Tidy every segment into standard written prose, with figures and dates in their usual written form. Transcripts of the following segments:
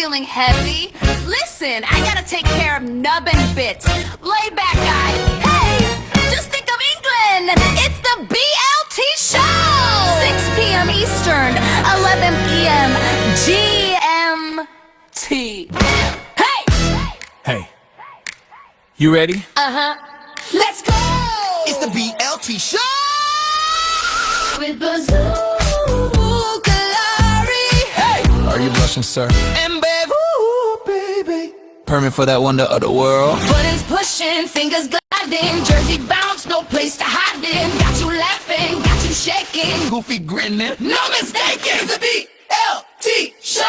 feeling heavy? Listen, I gotta take care of Nub and Bits. Lay back, guy. Hey, just think of England. It's the BLT Show. 6 p.m. Eastern, 11 p.m. GMT. Hey, you ready? Let's go. It's the BLT Show! With Bazooka Are you blushing, sir? And babe, ooh, baby. Permit for that wonder of the world? Buttons pushing, fingers gliding, jersey bounce, no place to hide in. Got you laughing, got you shaking, Goofy grinning. no mistake, it's the BLT Show!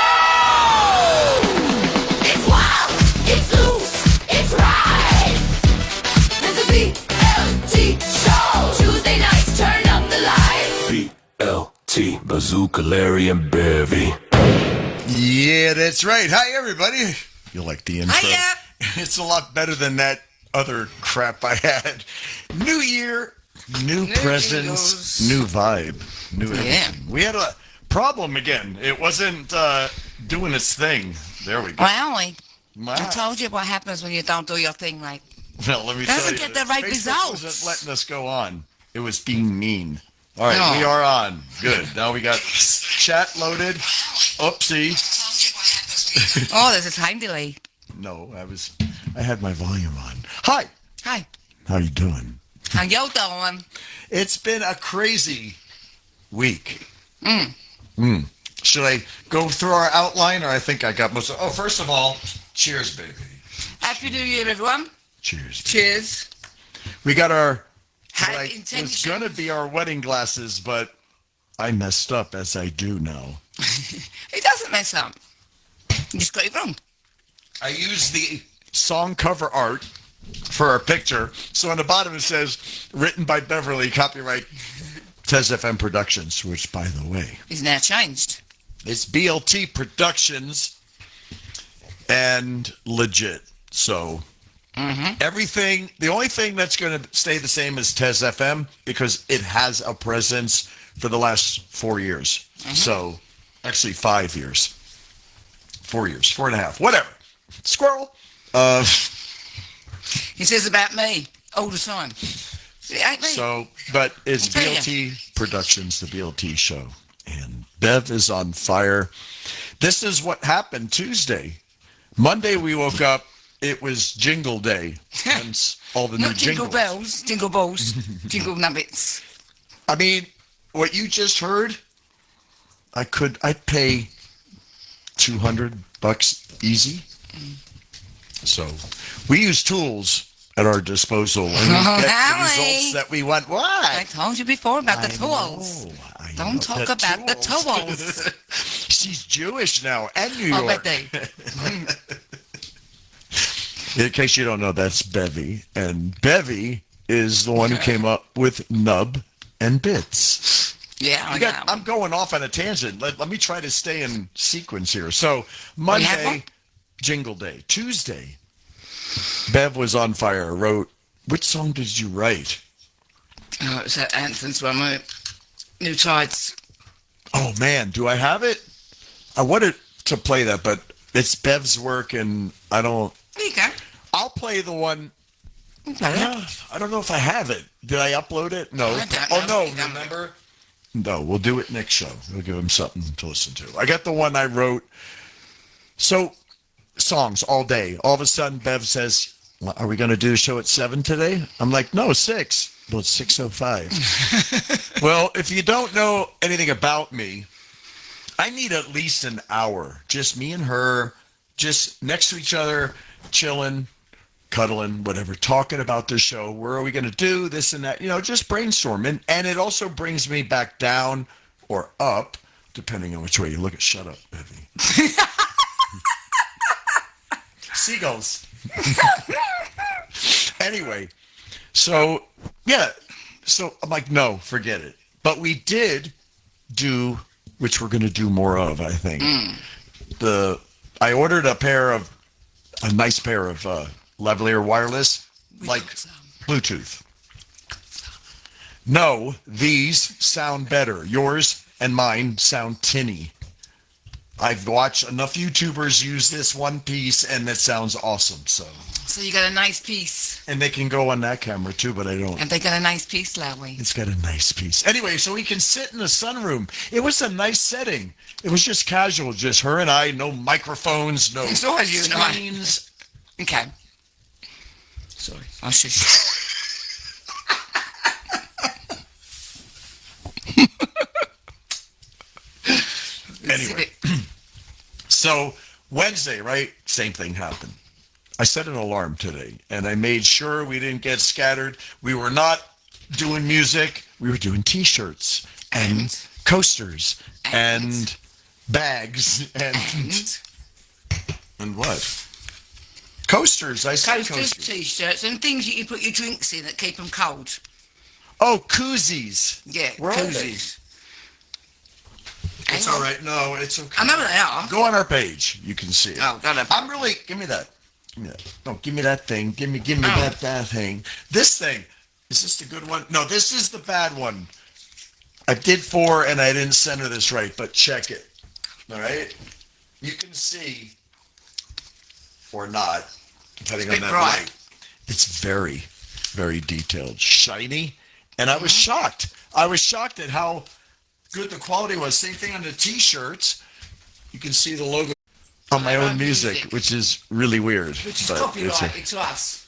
It's wild, it's loose, it's right. It's the BLT Show. Tuesday nights, turn up the lights. BLT, Bazooka, Larry, and Bevy. Yeah, that's right. Hi, everybody. You like the intro? Hiya. It's a lot better than that other crap I had. New year, new presents, jingles. new vibe, new everything. We had a problem again. It wasn't doing its thing. There we go. Well, I Wow. told you what happens when you don't do your thing right. Well, let me Doesn't tell you, get the right Facebook results. wasn't letting us go on. It was being mean. All right, No. we are on. Good. Now we got chat loaded. Oopsie. Oh, there's a time delay. No, I had my volume on. Hi. Hi. How you doing? How you doing? It's been a crazy week. Should I go through our outline, or I think I got most of... Oh, first of all, cheers, baby. Happy New Year, everyone. Cheers. Cheers. We got our... High Like, intention. it's going to be our wedding glasses, but I messed up, as I do now. It doesn't mess up. You just got it wrong. I used the song cover art for our picture. So on the bottom it says, written by Beverly, copyright Tez FM Productions, which, by the way, It's now changed. it's BLT Productions and legit. So everything, the only thing that's going to stay the same is Tez FM because it has a presence for the last 4 years. So actually 5 years. 4 years, 4.5, whatever. Squirrel. He says about me all the time. It ain't me. So, but it's I'll tell ya. BLT Productions, the BLT show. And Bev is on fire. This is what happened Tuesday. Monday we woke up, it was Jingle Day. Hence all the new Not jingle jingles. bells, jingle balls, jingle nubbits. I mean, what you just heard, I'd pay $200 easy. So we use tools at our disposal and we get the Allie. results that we want. I What? told you before about the tools. I know Don't talk about the tools. She's Jewish now and New Oh, York. but they. In case you don't know, that's Bevy. And Bevy is the one who came up with Nub and Bits. Yeah, I got I'm going off on a tangent. Let me try to stay in sequence here. So have Monday, one? Jingle Day. Tuesday, Bev was on fire. Wrote, which song did you write? Oh, it's that Anthony's one, right? New Tides. Oh man, do I have it? I wanted to play that, but it's Bev's work, and I don't. There you go. I'll play the one. Okay. I don't know if I have it. Did I upload it? No. I don't Oh know. no, You don't know. remember? No, we'll do it next show. We'll give him something to listen to. I got the one I wrote. So, songs all day. All of a sudden, Bev says, well, are we going to do a show at 7 today? I'm like, no, 6. Well, it's 6:05. Well, if you don't know anything about me, I need at least an hour. Just me and her, just next to each other, chilling, cuddling, whatever, talking about the show. Where are we going to do this and that? You know, just brainstorming. And it also brings me back down or up, depending on which way you look at. Shut up, Bevy. Seagulls. Anyway, so, yeah. So I'm like, no, forget it. But we did do, which we're going to do more of, I think. I ordered a nice pair of lavalier wireless, like Bluetooth. No, these sound better. Yours and mine sound tinny. I've watched enough YouTubers use this one piece, and it sounds awesome. So you got a nice piece. and they can go on that camera too, but I don't. And they got a nice piece, Larry. It's got a nice piece. Anyway, so we can sit in the sunroom. It was a nice setting. It was just casual, just her and I, no microphones, no It's always you and I. screens. Okay. Sorry. I should. Anyway, so Wednesday, right? Same thing happened. I set an alarm today, and I made sure we didn't get scattered. We were not doing music. We were doing T-shirts and coasters and bags and what? Coasters. I said Coasters, coasters. T-shirts, and things that you put your drinks in that keep them cold. Oh, koozies. Yeah, Where are they? koozies. It's all right. No, it's okay. I know where they are. Go on our page. You can see it. Oh, got it. I'm really. Give me that. Give me that. No, give me that thing. Give me that thing. This thing. Is this the good one? No, this is the bad one. I did 4 and I didn't center this right, but check it. All right. You can see, or not, depending on that bright. light. It's very, very detailed, shiny, and I was shocked. I was shocked at how good the quality was. Same thing on the T-shirts. You can see the logo on my own music, which is really weird. Which is but copyrighted to us.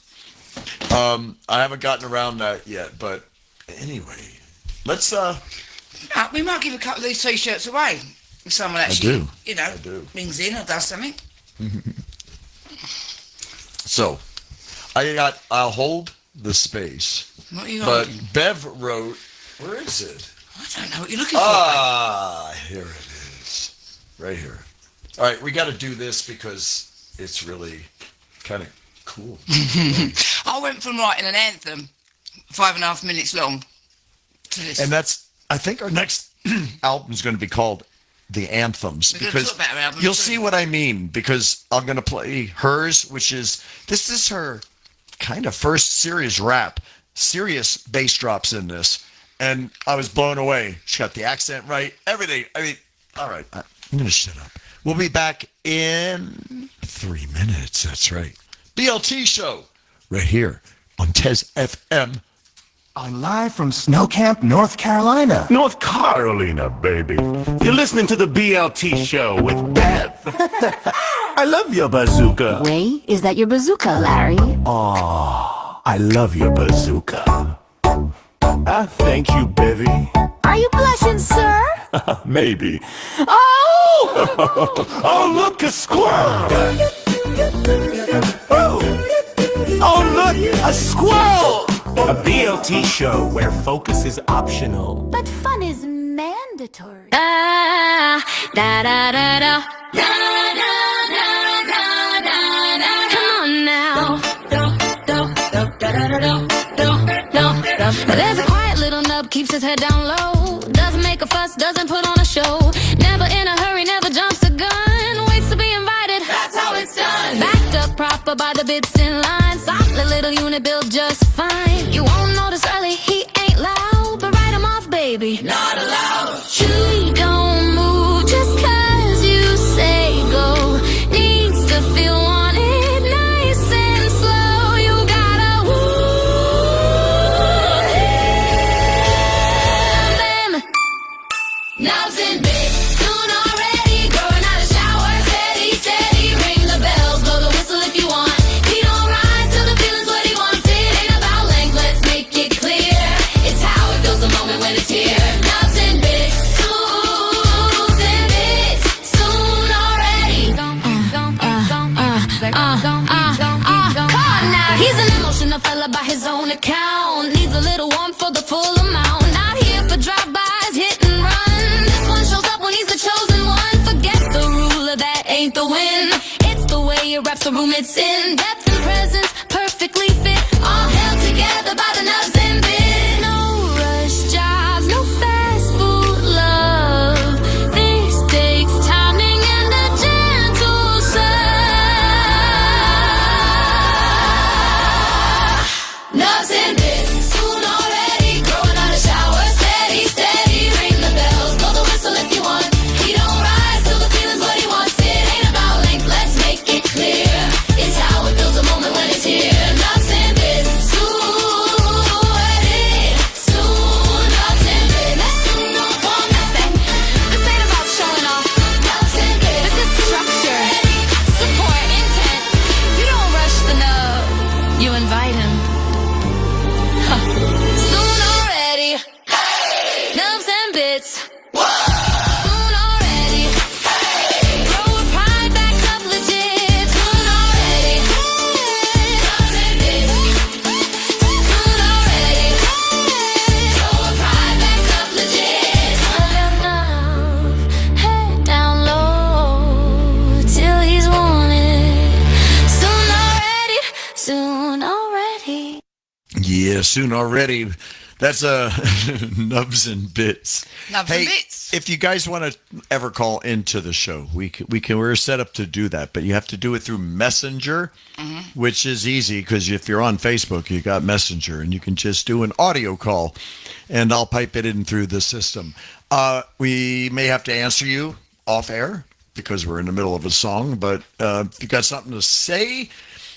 I haven't gotten around that yet, but anyway, let's. We might give a couple of these T-shirts away. If someone actually, do. rings in or does something. So, I'll hold the space. What are you But holding? Bev wrote, where is it? I don't know what you're looking for. Here it is. Right here. All right, we got to do this because it's really kind of cool. I went from writing an anthem, 5.5 minutes long, to this. And that's, I think our next album is going to be called The Anthems. We're gonna Because talk about our album you'll soon. see what I mean, because I'm going to play hers, which is, this is her kind of first serious bass drops in this. And I was blown away. She got the accent right, everything. I mean, all right, I'm going to shut up. We'll be back in 3 minutes. That's right. BLT Show, right here on Tez FM. I'm live from Snow Camp, North Carolina. North Carolina, baby. You're listening to the BLT Show with Bev. I love your bazooka. Wait, is that your bazooka, Larry? I love your bazooka. Thank you, Bevy. Are you blushing, sir? Maybe. Oh! Oh, look, a squirrel! Oh, look, a squirrel! A BLT show where focus is optional. But fun is mandatory. Da da da da da. Da da da da da da. Come on now. There's a quiet little nub, keeps his head down low. Doesn't make a fuss, doesn't put on a show. Never in a hurry, never jumps the gun. Waits to be invited, that's how it's done. Backed up proper by the bits in line. Solid little unit built just fine. You won't notice early, he ain't loud. But write him off, baby, not allowed. You don't move just cause you say go. Needs to feel wanted, nice and slow. You gotta woo them. Knobs and bits, soon already. Growing out of shower, steady, steady. Ring the bells, blow the whistle if you want. He don't rise till the feeling's what he wants. It ain't about length, let's make it clear. It's how it feels the moment when it's here. Knobs and bits, soon already. Come on now, he's an emotional fella by his own account. Needs a little warmth for the full amount. Not here for drive-bys, hit and run. This one shows up when he's the chosen one. Forget the ruler, that ain't the win. It's the way it wraps the room it's in. Depth and presence, perfectly fit. All held together by the nubs and bits. No rush jobs, no fast food love. This takes timing and a gentle serve. Nubs and bits, soon already. Growing out of shower, steady, steady. Ring the bells, blow the whistle if you want. He don't rise till the feeling's what he wants. you soon already. That's Nubs and Bits. Nubs and Bits. If you guys want to ever call into the show, we're set up to do that, but you have to do it through Messenger, which is easy because if you're on Facebook, you got Messenger, and you can just do an audio call, and I'll pipe it in through the system. We may have to answer you off air because we're in the middle of a song, but if you got something to say,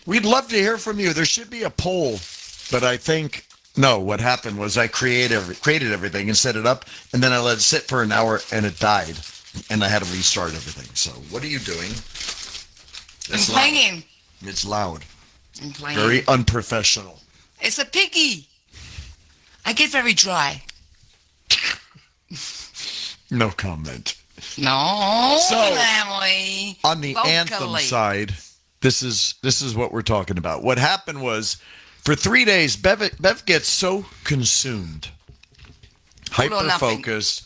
we'd love to hear from you. There should be a poll, but I think. No, what happened was I created everything and set it up, and then I let it sit for an hour, and it died, and I had to restart everything. So, what are you doing? I'm playing. It's loud. I'm playing. Very unprofessional. It's a piggy. I get very dry. No comment. No, So, Emily. on the anthem side, this is what we're talking about. What happened was, for 3 days, Bev gets so consumed, hyper-focused.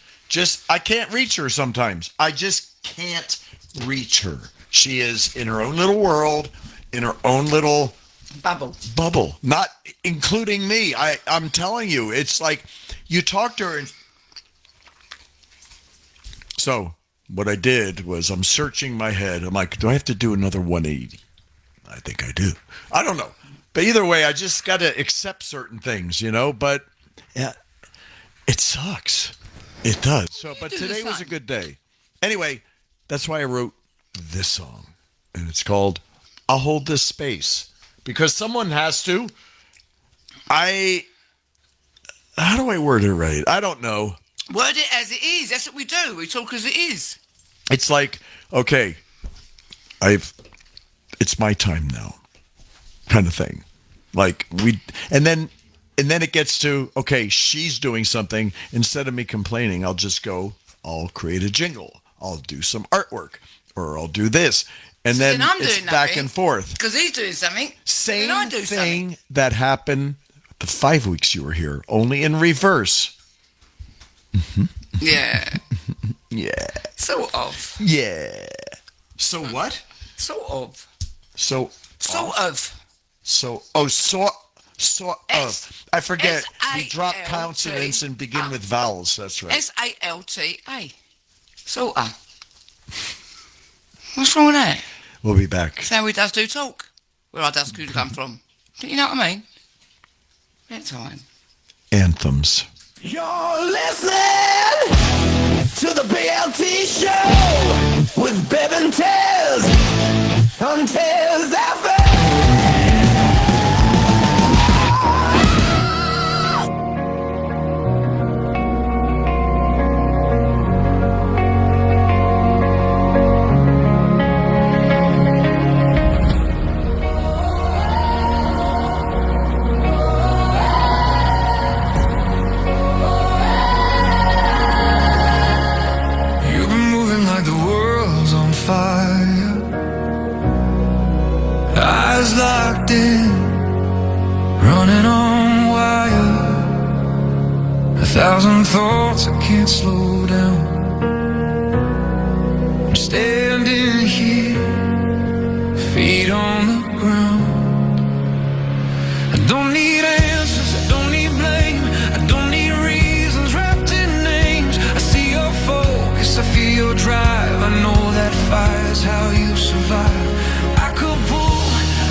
I can't reach her sometimes. I just can't reach her. She is in her own little world, in her own little bubble, not including me. I'm telling you, it's like you talk to her. So what I did was I'm searching my head. I'm like, do I have to do another 180? I think I do. I don't know. But either way, I just got to accept certain things, But yeah, it sucks. It does. So, but today was a good day. Anyway, that's why I wrote this song, and it's called "I'll Hold This Space" because someone has to. How do I word it right? I don't know. Word it as it is. That's what we do. We talk as it is. It's like, okay, it's my time now. Kind of thing. Like and then it gets to, okay, she's doing something. Instead of me complaining, I'll create a jingle. I'll do some artwork, or I'll do this. And then it's back and forth. Because he's doing something. Same thing that happened the 5 weeks you were here, only in reverse. Yeah. Yeah. Sort of. Yeah. So what? Sort of. Sort of. I forget. We drop consonants and begin with vowels. That's right. SALTA. Sort of. What's wrong with that? We'll be back. That's how we does do talk. Where our does could come from. Do you know what I mean? That time. Anthems. You're listening to the BLT Show with Bev and Tez on Tez FM. Locked in, running on wire. 1,000 thoughts, I can't slow down. I'm standing here, feet on the ground. I don't need answers, I don't need blame, I don't need reasons wrapped in names. I see your focus, I feel your drive. I know that fire's how you survive. I could pull,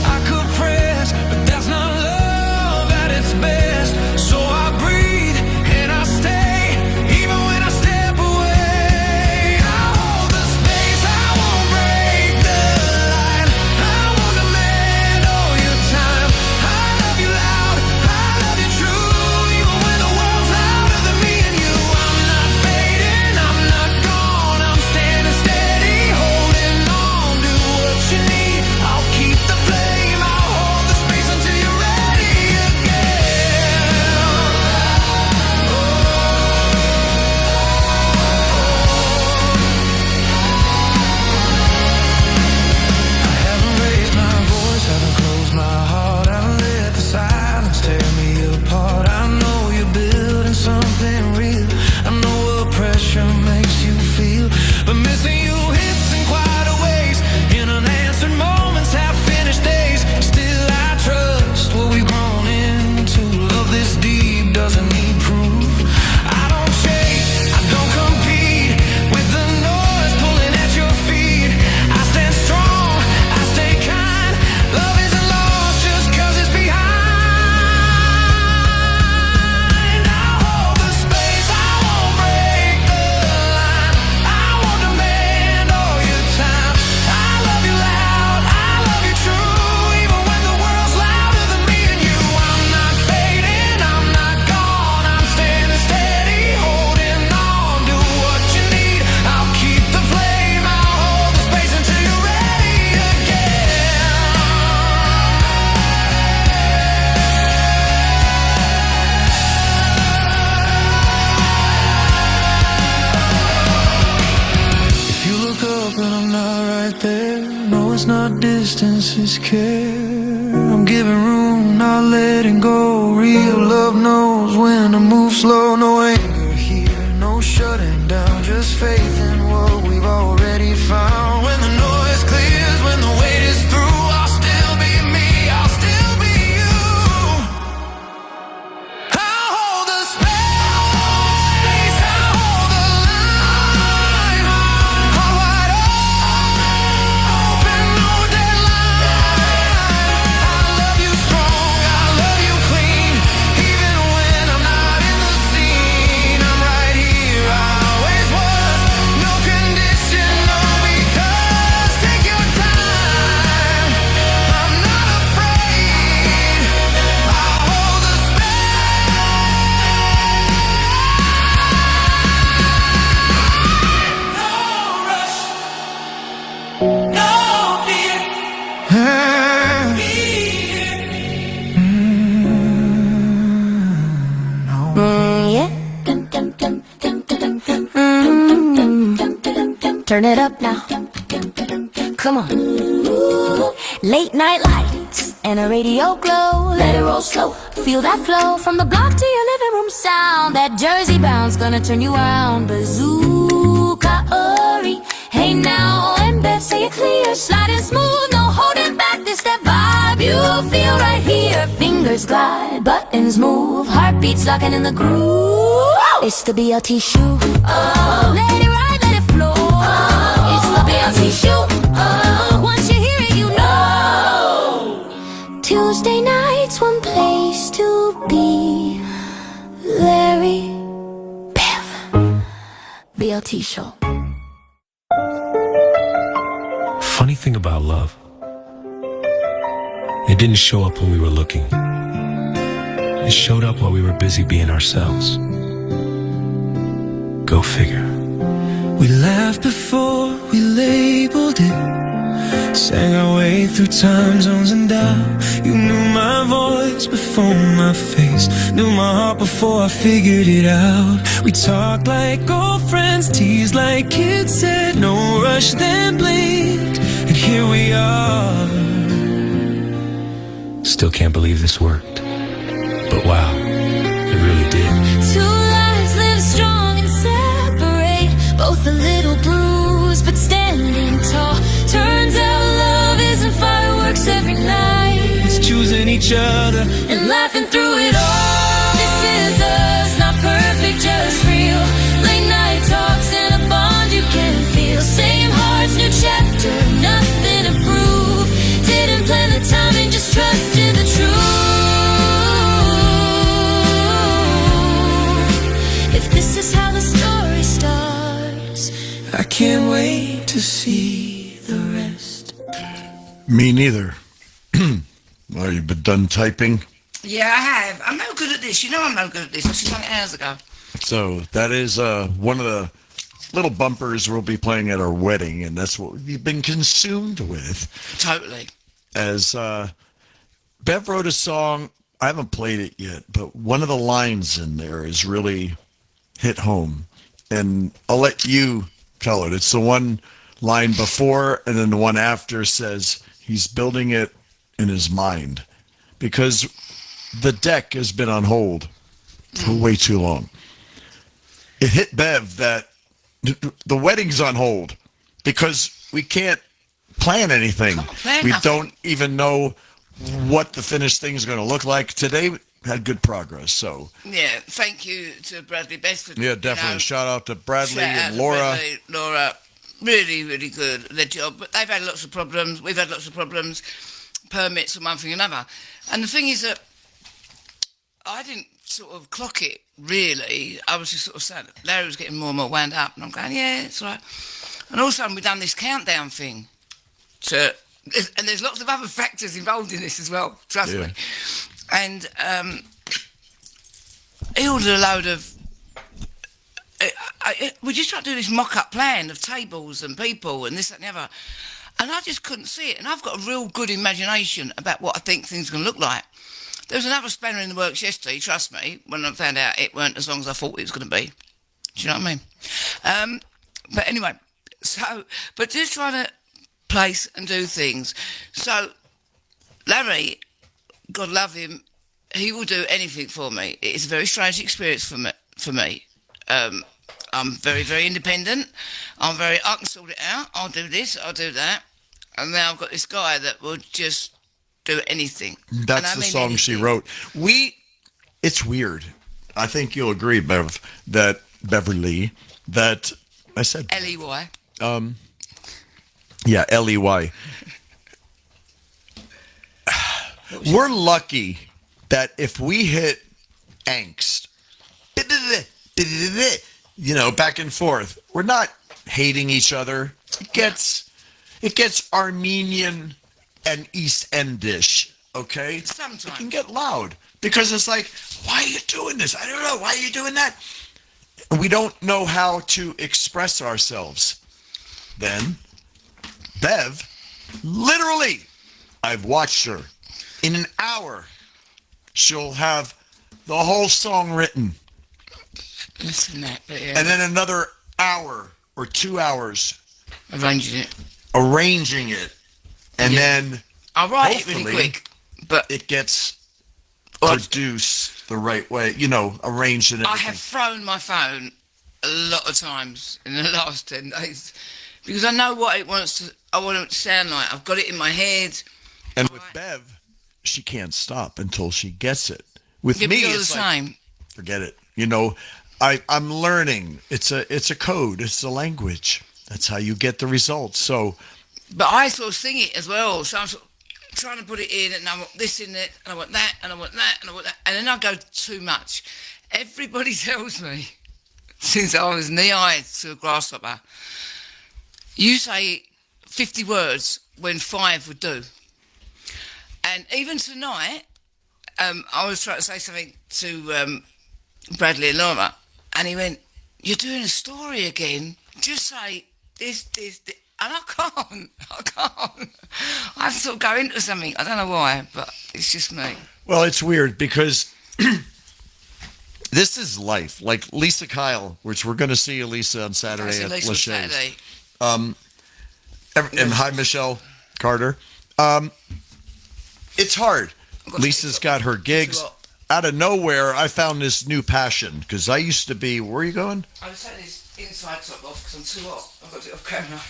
I could press, but that's not love at its best. So I breathe and I stay, even when I step away. it's not distance, it's care. I'm giving room, not letting go. Real love knows when to move slow. No anger here, no shutting down. Just faith in what we've already found. When the noise clears, when the weight is through, I'll still be me, I'll still be you. I'll hold the space, I'll hold the line. I'll wide open, no deadline. I love you strong, I love you clean. Even when I'm not in the scene, I'm right here, I always was. No condition, no because. Take your time, I'm not afraid. I'll hold the Yeah. Turn it up now. Come on. Late night lights and a radio glow. Let it roll slow. Feel that flow from the block to your living room sound. That Jersey bounce gonna turn you around. Bazooka Ori. Hey now, and Bev, say it clear. Sliding smooth, no holding back. This that vibe you feel right here. Fingers glide, buttons move. Heartbeats locking in the groove. It's the BLT Show. Oh, let it ride, let it flow. Oh, it's the BLT Show. Oh, once you hear it, you know. Tuesday nights, one place to be. Larry, Bev, BLT Show. Funny thing about love, it didn't show up when we were looking. It showed up while we were busy being ourselves. Go figure. We laughed before we labeled it. Sang our way through time zones and doubt. You knew my voice before my face. Knew my heart before I figured it out. We talked like old friends, teased like kids said. No rush, then blinked, and here we are. Still can't believe this worked. But wow, it really did. Two lives live strong and separate. Both a little bruised but standing tall. Turns out love isn't fireworks every night. It's choosing each other And laughing through it all. This is us, not perfect, just real. Late night talks and a bond you can feel. Same hearts, new chapter, nothing to prove. Didn't plan the timing, just trusted the truth. If this is how the story starts, I can't wait to see the rest. Me neither. Well, you've been done typing. Yeah, I have. I'm no good at this. You know I'm no good at this. I should have done it hours ago. So that is one of the little bumpers we'll be playing at our wedding, and that's what we've been consumed with. Totally. As Bev wrote a song, I haven't played it yet, but one of the lines in there is really hit home. And I'll let you tell it. It's the one line before, and then the one after says he's building it in his mind. Because the deck has been on hold for way too long. It hit Bev that the wedding's on hold because we can't plan anything. We don't even know what the finished thing is going to look like. Today had good progress, so. Yeah, thank you to Bradley Best. For, Yeah, definitely. You know, Shout out to Bradley shout out and to Laura. Bradley, Laura, really, really good their job. But they've had lots of problems. We've had lots of problems. Permits and one thing and another. And the thing is that I didn't sort of clock it, really. I was just sort of sad. Larry was getting more and more wound up. And I'm going, yeah, it's all right. And all of a sudden, we've done this countdown thing. And there's lots of other factors involved in this as well, trust me. And he ordered a load of... we just tried to do this mock-up plan of tables and people and this, that and the other. And I just couldn't see it. And I've got a real good imagination about what I think things are going to look like. There was another spanner in the works yesterday, trust me, when I found out it weren't as long as I thought it was going to be. Do you know what I mean? But anyway, but just trying to place and do things. So Larry, God love him, he will do anything for me. It's a very strange experience for me. I'm very, very independent. I can sort it out. I'll do this, I'll do that. And now I've got this guy that will just do anything. That's the song she wrote. It's weird. I think you'll agree, Beverly, that I said L-E-Y. Yeah, L-E-Y. We're lucky that if we hit angst, back and forth, we're not hating each other. It gets Armenian and East Endish, okay? Sometimes. It can get loud because it's like, why are you doing this? I don't know. Why are you doing that? We don't know how to express ourselves. Then, Bev, literally, I've watched her. In an hour, she'll have the whole song written. Listen that, but yeah. And then another hour or 2 hours arranging it. And then I'll write it really quick, but it gets produced the right way, arranged and everything. I have thrown my phone a lot of times in the last 10 days because I know what I want it to sound like. I've got it in my head. And with Bev, she can't stop until she gets it. With me, it's the like, same. Forget it. I'm learning. It's a code. It's a language. That's how you get the results. So, but I sort of sing it as well. So I'm sort of trying to put it in, and I want this in it, and I want that, and I want that, and I want that, and then I go too much. Everybody tells me since I was knee-high to a grasshopper, you say 50 words when 5 would do. And even tonight, I was trying to say something to Bradley and Laura, and he went, "You're doing a story again. Just say this. And I can't. I sort of go into something. I don't know why, but it's just me. Well, it's weird because this is life. Like Lisa Kyle, which we're going to see Elisa on Saturday at Lachey's. And hi, Michelle Carter. It's hard. Lisa's got her gigs. Out of nowhere, I found this new passion because I used to be. Where are you going? I was taking this inside top off because I'm too hot. I've got it off camera.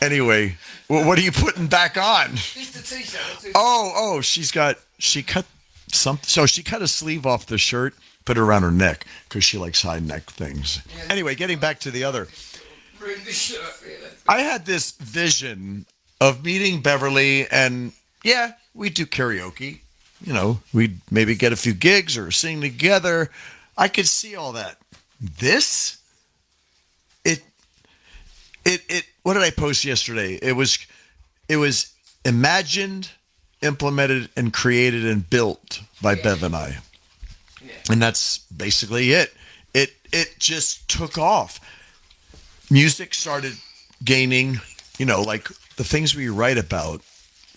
Anyway, what are you putting back on? It's the t-shirt. She cut something. So she cut a sleeve off the shirt, put it around her neck because she likes high neck things. Yeah. Anyway, getting back to the other. I had this vision of meeting Beverly and we'd do karaoke. We'd maybe get a few gigs or sing together. I could see all that. This, what did I post yesterday? It was imagined, implemented, and created and built by Bev and I. Yeah. And that's basically it. It just took off. Music started gaining, like the things we write about.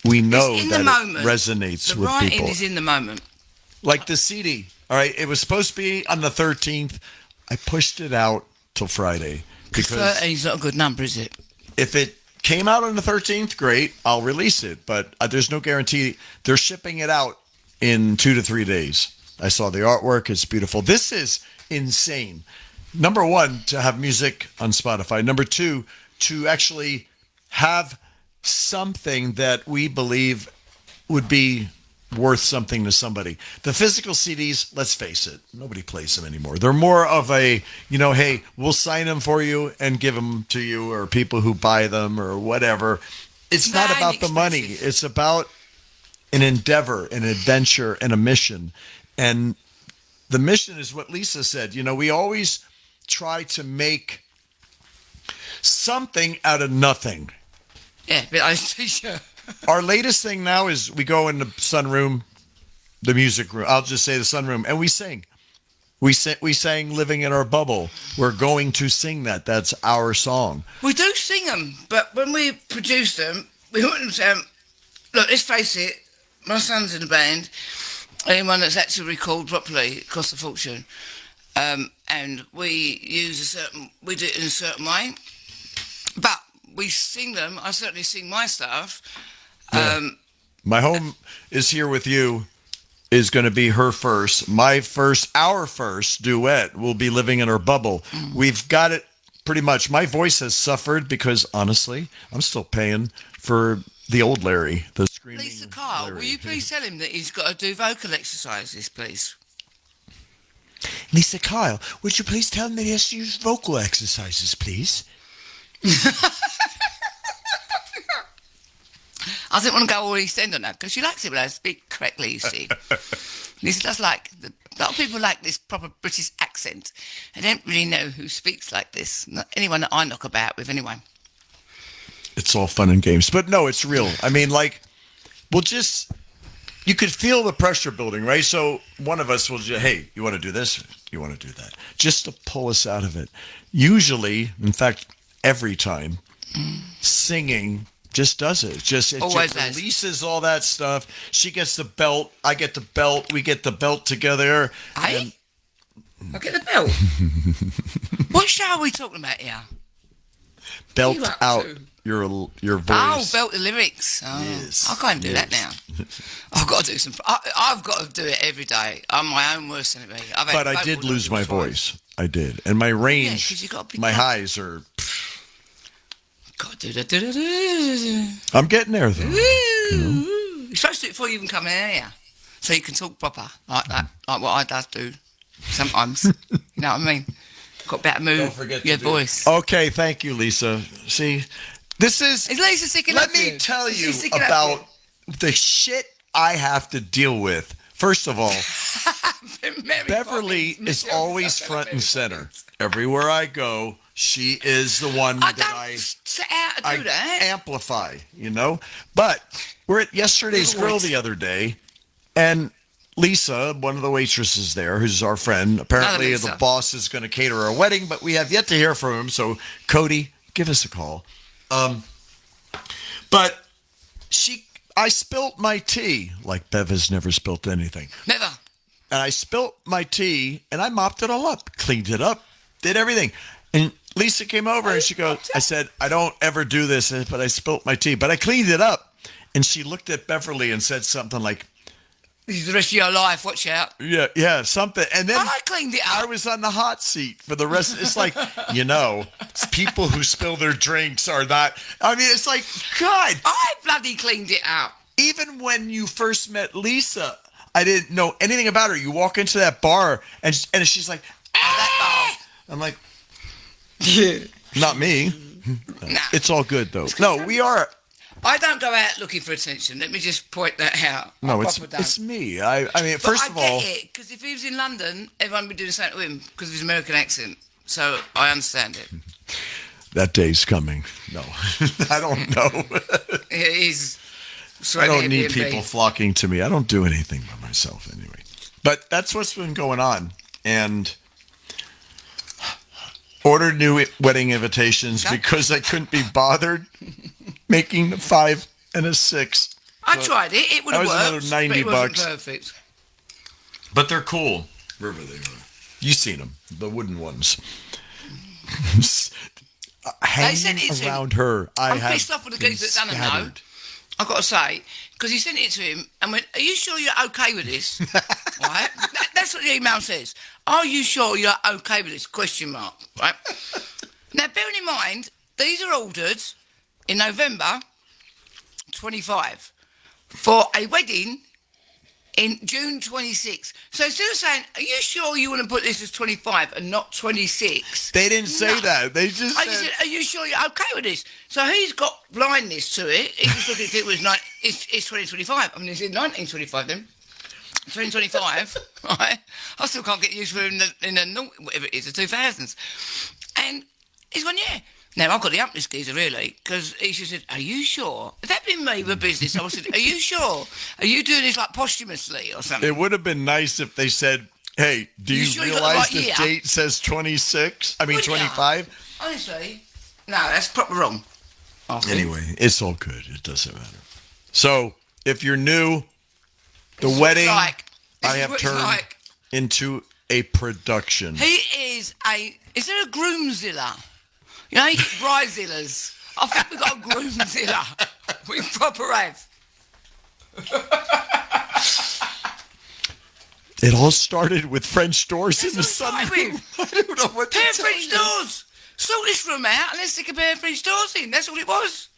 We know that it resonates with people. The writing is in the moment. Like the CD. All right, it was supposed to be on the 13th. I pushed it out till Friday. Because 13 is not a good number, is it? If it came out on the 13th, great. I'll release it. But there's no guarantee. They're shipping it out in 2 to 3 days. I saw the artwork. It's beautiful. This is insane. Number one, to have music on Spotify. Number two, to actually have something that we believe would be worth something to somebody. The physical CDs, let's face it, nobody plays them anymore. They're more of a, hey, we'll sign them for you and give them to you, or people who buy them or whatever. It's not about the money. It's about an endeavor, an adventure, and a mission. And the mission is what Lisa said. We always try to make something out of nothing. Yeah, but I see sure. Our latest thing now is we go in the sunroom, the music room. I'll just say the sunroom, and we sing. We sang "Living in Our Bubble." We're going to sing that. That's our song. We do sing them, but when we produce them, we want them to. Look, let's face it. My son's in a band. Anyone that's actually recorded properly, it costs a fortune. And we use we do it in a certain way. But we sing them. I certainly sing my stuff. My Home Is Here With You is going to be her first. Our first duet will be Living in Her Bubble. We've got it pretty much. My voice has suffered because, honestly, I'm still paying for the old Larry, the screaming Lisa Kyle, Larry. will you please tell him that he's got to do vocal exercises, please? Lisa Kyle, would you please tell him that he has to use vocal exercises, please? I didn't want to go all East End on that because she likes it when I speak correctly, you see. Lisa does like, a lot of people like this proper British accent. I don't really know who speaks like this. Not anyone that I knock about with, anyway. It's all fun and games. But no, it's real. I mean, like, you could feel the pressure building, right? So one of us will just, hey, you want to do this? You want to do that? Just to pull us out of it. Usually, in fact, every time, singing just does it. It Always just releases all that stuff. She gets the belt. I get the belt. We get the belt together. I get the belt. What show are we talking about here? Belt What are you up out to? your voice. Oh, belt the lyrics. Oh, Yes. I can't do that now. I've got to do some. I've got to do it every day. I'm my own worst enemy. But I did lose my voice. I did, and my range, 'cause you gotta be my careful. highs are. Got to do. I'm getting there though. You're supposed to do it before you even come in here, so you can talk proper like that, like what I does do sometimes. You know what I mean? Got better mood. Don't forget your to voice. Okay, thank you, Lisa. See, this is. Is Lisa sick Let enough me for tell Is she you sick enough about the shit I have to deal with. First of all, for you? Mary Beverly Poppins, is Michelle always Tucker, front Mary and center. Poppins. Everywhere I go, she is the one I that don't set out to do I that. amplify, you know? But we're at yesterday's grill the other day, and Lisa, one of the waitresses there, who's our friend, apparently Lisa. the boss is going to cater our wedding, but we have yet to hear from him. So, Cody, give us a call. But I spilt my tea, like Bev has never spilt anything. Never. And I spilt my tea, and I mopped it all up, cleaned it up, did everything. And Lisa came over, and she goes, I said, I don't ever do this, but I spilt my tea. But I cleaned it up. And she looked at Beverly and said something like, This is the rest of your life. Watch out. yeah, something. And then I cleaned it I up. was on the hot seat for the rest. It's like, people who spill their drinks are not. I mean, it's like, God. I bloody cleaned it up. Even when you first met Lisa, I didn't know anything about her. You walk into that bar, and she's like, ah! I'm like, not me. Nah. It's all good, though. No, we are. I don't go out looking for attention. Let me just point that out. No, I it's proper don't. it's me. I mean, But first of all, I get it, because if he was in London, everyone would be doing something to him because of his American accent. So I understand it. that day's coming. No, I don't know. It is. I don't need people flocking to me. I don't do anything by myself anyway. But that's what's been going on. And ordered new wedding invitations because I couldn't be bothered making the 5 and a 6. I tried it. It would have that worked. was another $90 but it wasn't bucks. perfect. But they're cool. Wherever they are. You've seen them. The wooden ones. sent it to Hanging around her. I'm pissed off with the geezer that done it, though. scattered. I've got to say, because he sent it to him and went, are you sure you're okay with this? Right? That's what the email says. Are you sure you're okay with this? Question mark. Right? Now, bearing in mind, these are ordered in November 25 for a wedding in June 26. So instead of saying, are you sure you want to put this as 25 and not 26? They didn't say that. They just I just said, are you sure you're okay with this? So he's got blindness to it. He just looked at it was like, it's 2025. I mean, it's in 1925 then. 2025, right? I still can't get used to it in the whatever it is, the 2000s. And he's gone, yeah. Now, I've got the umpness geezer, really, because he just said, are you sure? If that been me with business, I would have said, are you sure? Are you doing this, like, posthumously or something? It would have been nice if they said, hey, do you sure you got the realize right the year? date says 26? I mean, Wouldn't ya? 25? Honestly, no, that's proper wrong. Okay. Anyway, it's all good. It doesn't matter. So, if you're new, the This is wedding what it's like. This I is have what it's turned like. into a production. Is there a groomzilla? You know, you get bridezillas. I think we got a groomzilla. We proper have. It all started with French doors in the That's what I'm sunroom. I don't know what to Pair of tell French you. doors. Sort this room out and let's stick a pair of French doors in. That's all it was.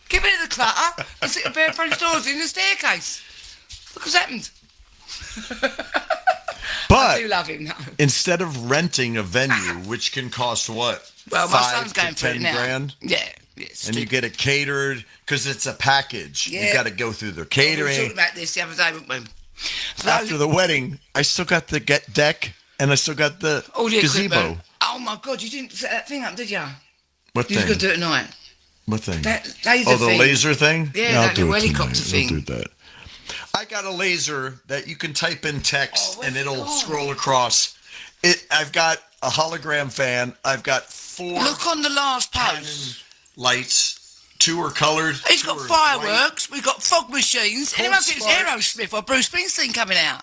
Get rid of the clutter and stick a pair of French doors in the staircase. Look what's happened. I do But love him now. instead of renting a venue, which can cost what? Well, my 5 son's to going for it 10 now. grand? Yeah. Yes. And you get it catered because it's a package. Yeah. You got to go through the We were catering. talking about this the other day, weren't we? So After the wedding, I still got the deck and I still got the all the gazebo. equipment. Oh my God, you didn't set that thing up, did you? What You was going thing? to do it tonight. What thing? That laser Oh, the thing. laser thing? Yeah, I'll that do little it helicopter tonight. thing. I'll do that. I got a laser that you can type in text Oh, where's and it it'll gone? scroll across. I've got a hologram fan. I've got 4 Look on the last Canon post. lights. 2 are colored. It's 2 got are fireworks. We've got fog machines. Cold Anyone thinks sparks. Aerosmith or Bruce Springsteen coming out? white.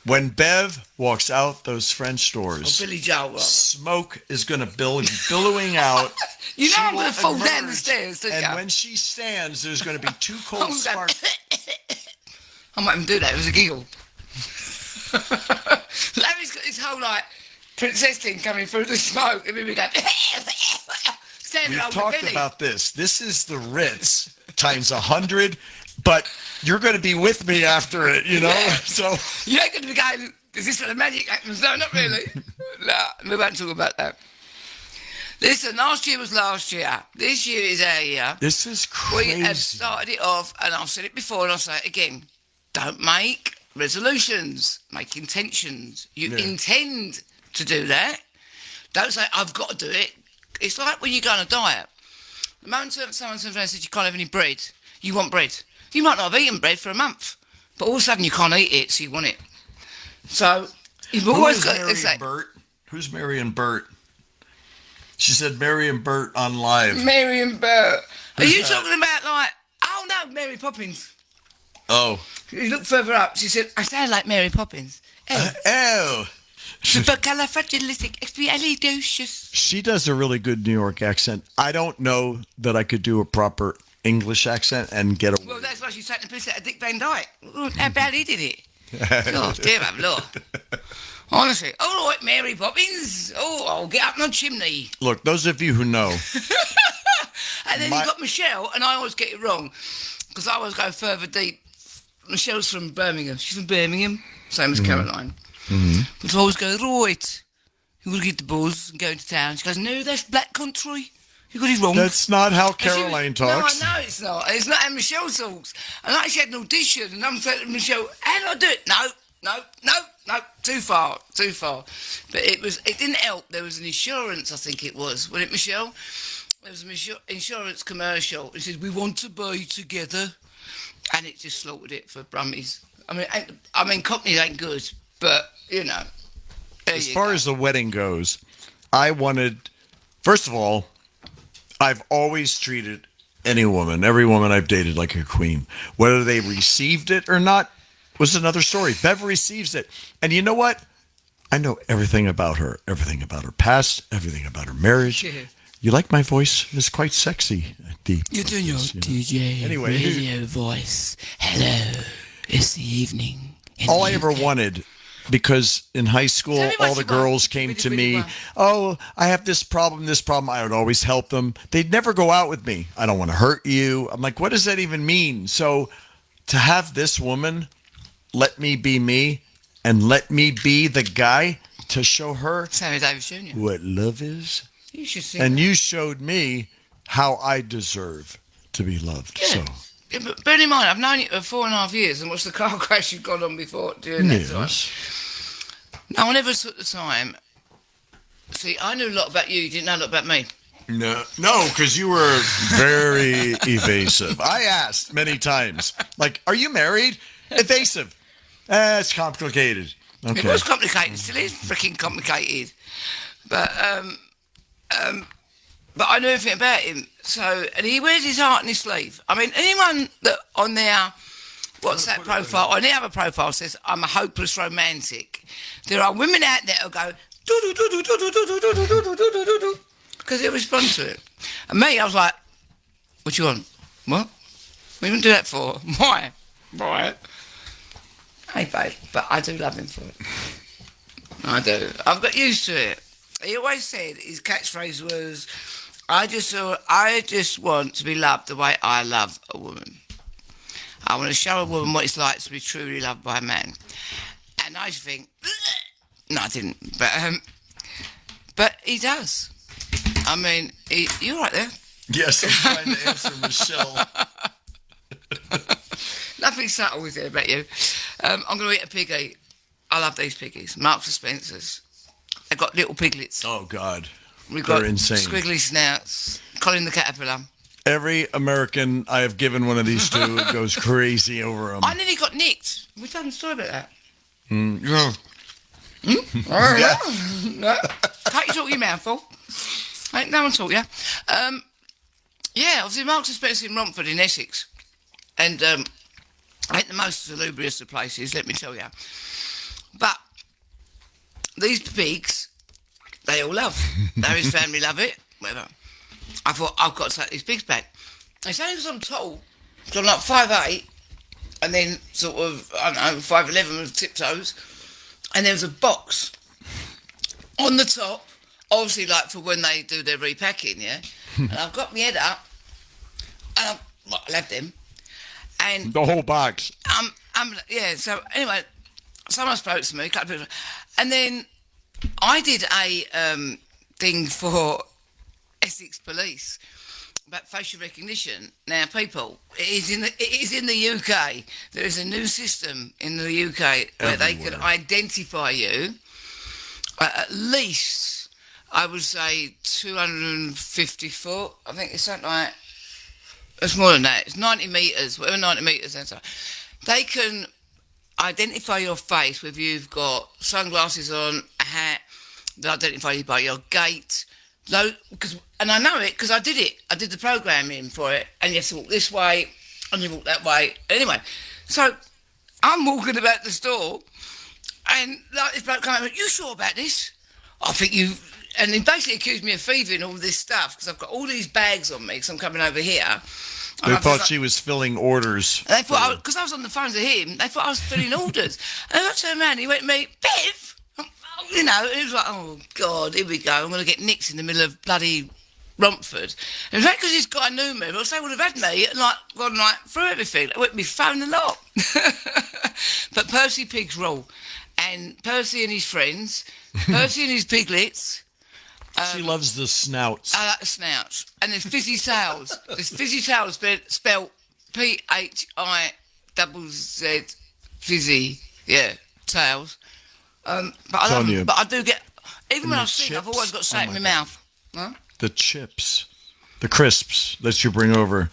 When Bev walks out those French Or doors, Billy Joel. Rather. smoke is going to be billowing out. You know She I'm will going to fall down the emerge, stairs, don't and you? when she stands, there's going to be 2 I'm cold gonna go- sparks. I might even do that. It was a giggle. Larry's got his whole, like, princess thing coming through the smoke. And we go... Standing We've over talked Billy. about this. This is the Ritz times 100, but you're going to be with me after it, you know? So You ain't going to be going, is this where the magic happens? No, not really. No, we won't talk about that. Listen, last year was last year. This year is our year. this is We crazy. have started it off, and I've said it before and I'll say it again. Don't make resolutions, make intentions. You intend to do that. Don't say, I've got to do it. It's like when you go on a diet. The moment someone turns around and says you can't have any bread, you want bread. You might not have eaten bread for a month, but all of a sudden you can't eat it, so you want it. So you've Who always is got Mary to say, and Bert? Who's Mary and Bert? She said Mary and Bert on live. Mary and Bert. Are you Who's that? talking about like, oh no, Mary Poppins? Oh. You look further up, she said, I sound like Mary Poppins. Oh. Oh. Supercalifragilisticexpialidocious. She does a really good New York accent. I don't know that I could do a proper English accent and get away. Well, that's why she's taking the piss out of Dick Van Dyke. How bad he did it. Oh, dear, I'm Lord. Honestly. All right, Mary Poppins. Oh, I'll get up my chimney. Look, those of you who know, And then My- you got Michelle, and I always get it wrong because I always go further deep. Michelle's from Birmingham. She's from Birmingham, same as Caroline. But I always go, right, you got to get the buzz and go into town. She goes, no, that's black country. You got it wrong. that's not how And she Caroline was- talks. No, I know it's not. It's not how Michelle talks. And like she had an audition, and I'm saying to Michelle, how do I do it? No, too far. But it didn't help. There was an insurance, I think it was. Wasn't it, Michelle? There was an insurance commercial. It said, we want to buy together. And it just slaughtered it for Brummies. I mean, Cockney ain't good, but, you know. As far as the wedding goes, I wanted, first of all, I've always treated every woman I've dated like a queen. Whether they received it or not was another story. Bev receives it. And you know what? I know everything about her past, everything about her marriage. Yeah. You like my voice? It's quite sexy. Deep. You're doing your DJ Anyway, radio voice. Hello, it's the evening. in all the I ever UK. wanted, because in high school, Tell me what all the you want. girls came Really, to really me, want. oh, I have this problem. I would always help them. They'd never go out with me. I don't want to hurt you. I'm like, what does that even mean? So to have this woman let me be me and let me be the guy to show her Sammy Davis Jr. what love is. You should sing. And you showed me how I deserve to be loved. Yeah. So, Yeah, but bear in mind, I've known you for 4.5 years and watched the car crash you've gone on before during that time. yes. No one ever took the time. See, I knew a lot about you didn't know a lot about me. No, because you were very evasive. I asked many times, like, are you married? Evasive. It's complicated. It Okay. was complicated, still is freaking complicated. But I knew everything about him. So, and he wears his heart on his sleeve. I mean, anyone that on their WhatsApp profile, or any other profile says, I'm a hopeless romantic, there are women out there who go, because he'll respond to it. And me, I was like, What do you want? What? What are you going to do that for? Why? Right. Hey, babe, but I do love him for it. I do. I've got used to it. He always said his catchphrase was, I just want to be loved the way I love a woman. I want to show a woman what it's like to be truly loved by a man. And I used to think, no, I didn't. But he does. I mean, you all right there? Yes, I'm trying to answer Michelle. Nothing subtle with it about you. I'm going to eat a piggy. I love these piggies. Marks and Spencer's. They've got little piglets. Oh, God. We've got They're insane. Squiggly snouts. Colin the caterpillar. Every American I have given one of these to goes crazy over them. I nearly got nicked. We've done a story about that. Yeah. No. Can't you talk your mouth full? Ain't no one taught you. Yeah, obviously Marks and Spencer in Romford in Essex. And ain't the most salubrious of places, let me tell you. But these pigs, they all love. Larry's family love it, whatever. I thought, I've got to take these pigs back. It's only because I'm tall, because I'm like 5'8", and then sort of, I don't know, 5'11" with tiptoes, and there was a box on the top, obviously like for when they do their repacking, yeah? And I've got my head up, and I'll have them, and... The whole box. Yeah, so anyway, someone spoke to me, a couple of people, and then I did a thing for Essex Police about facial recognition. Now, people, it is in the UK. There is a new system in the UK where they can identify you at least, I would say, 250 foot. I think it's something like, it's more than that. It's 90 metres, whatever 90 metres is. They can identify your face whether you've got sunglasses on, a hat. They identify you by your gait. And I know it because I did it. I did the programming for it. And you have to walk this way, and you walk that way. Anyway, so I'm walking about the store, and like this bloke came up and went, "You sure about this? I think you..." And he basically accused me of thieving all this stuff because I've got all these bags on me because I'm coming over here. They thought she was filling orders. And they thought, because I was on the phone to him, they thought I was filling orders. And I turned around and he went to me, "Bev!" You know, it was like, oh, God, here we go. I'm going to get nicked in the middle of bloody Romford. And in fact, because he's got a new move, else they would have had me and, like, gone, like, through everything. They went me phone a lot. But Percy Pigs rule. And Percy and his friends, Percy and his piglets... she loves the snouts. I like the snouts. And there's fizzy tails. There's fizzy tails spelled P-H-I-Z-Z, fizzy, yeah, tails. But I love them. But I do get, even when I sing, I've always got something in my mouth. Huh? The chips, the crisps that you bring over.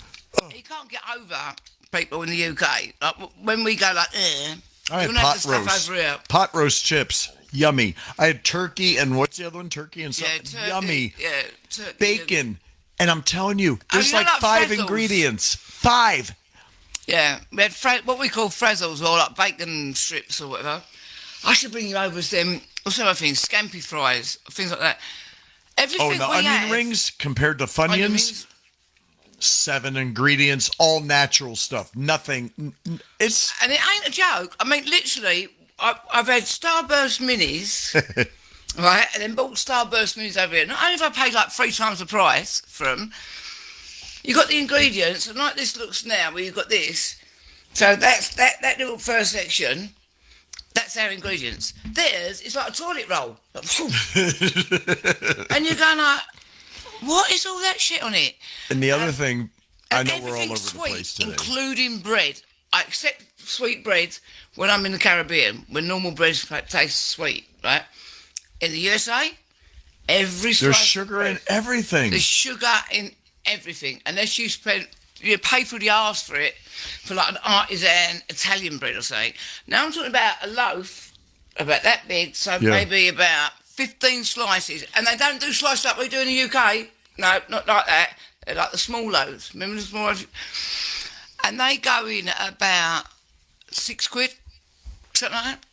You can't get over people in the UK. Like, when we go like, I had you have the stuff over here. pot roast chips. Yummy. I had turkey and what's the other one? Turkey and something. Yeah, turkey, yummy. Yeah, turkey. Bacon. And I'm telling you, there's you know, like 5 Frazzles? ingredients. 5. Yeah, we had what we call frazzles, or like bacon strips or whatever. I should bring you over some, also other things, scampi fries, things like that. Everything the onion rings compared to Funyuns, 7 ingredients, all natural stuff. Nothing. And it ain't a joke. I mean, literally, I've had Starburst minis, right, and then bought Starburst minis over here. Not only have I paid like 3 times the price for them, you got the ingredients, and like this looks now, where you've got this. So that's that little first section. That's our ingredients. Theirs is like a toilet roll. And you're going like, what is all that shit on it? And the other thing, I know we're all over sweet, the place today. including bread. I accept sweet bread when I'm in the Caribbean, when normal bread tastes sweet, right? In the USA, there's sugar in everything. There's sugar in everything. Unless you pay for the arse for it, for like an artisan Italian bread or something. Now I'm talking about a loaf about that big, so maybe about 15 slices. And they don't do slices like we do in the UK. No, not like that. They're like the small loaves. Remember the small loaves? And they go in at about £6, something like that.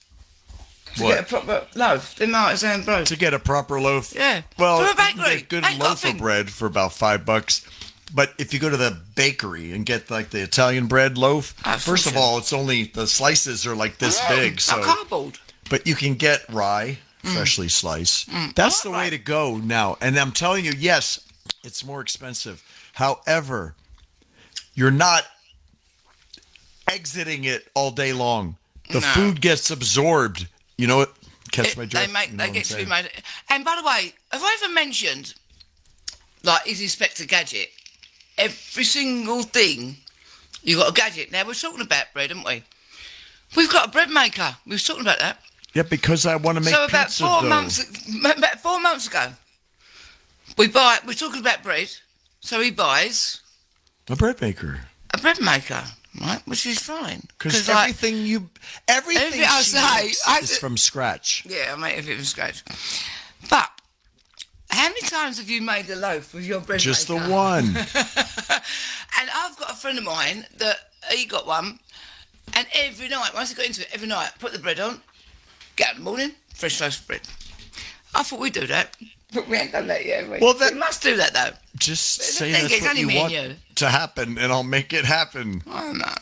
To get a proper loaf. They're artisan bread. To get a proper loaf? Yeah. Well, from a you bakery. can get a good loaf of bread for about $5. But if you go to the bakery and get like the Italian bread loaf, first of all, it's only the slices are like this big. So cardboard. But you can get rye, freshly sliced. That's the way to go now. And I'm telling you, yes, it's more expensive. However, you're not exiting it all day long. The food gets absorbed. You know what? Catch my drift. They get to be made. And by the way, have I ever mentioned, like, is Inspector Gadget? Every single thing, you got a gadget. Now, we're talking about bread, haven't we? We've got a bread maker. We were talking about that. Yeah, because I want to make pizza dough. About 4 months ago, we're talking about bread, so he buys a bread maker. Right, which is fine. Because everything I say is from scratch. Yeah, I make everything from scratch. But how many times have you made a loaf with your bread maker? Just the one. And I've got a friend of mine that he got one, and every night, once he got into it, every night, put the bread on, get up in the morning, fresh loaf of bread. I thought we'd do that, but we ain't done that yet, have we? Well, we must do that, though. Just say that's what you want to happen, and I'll make it happen. I don't know.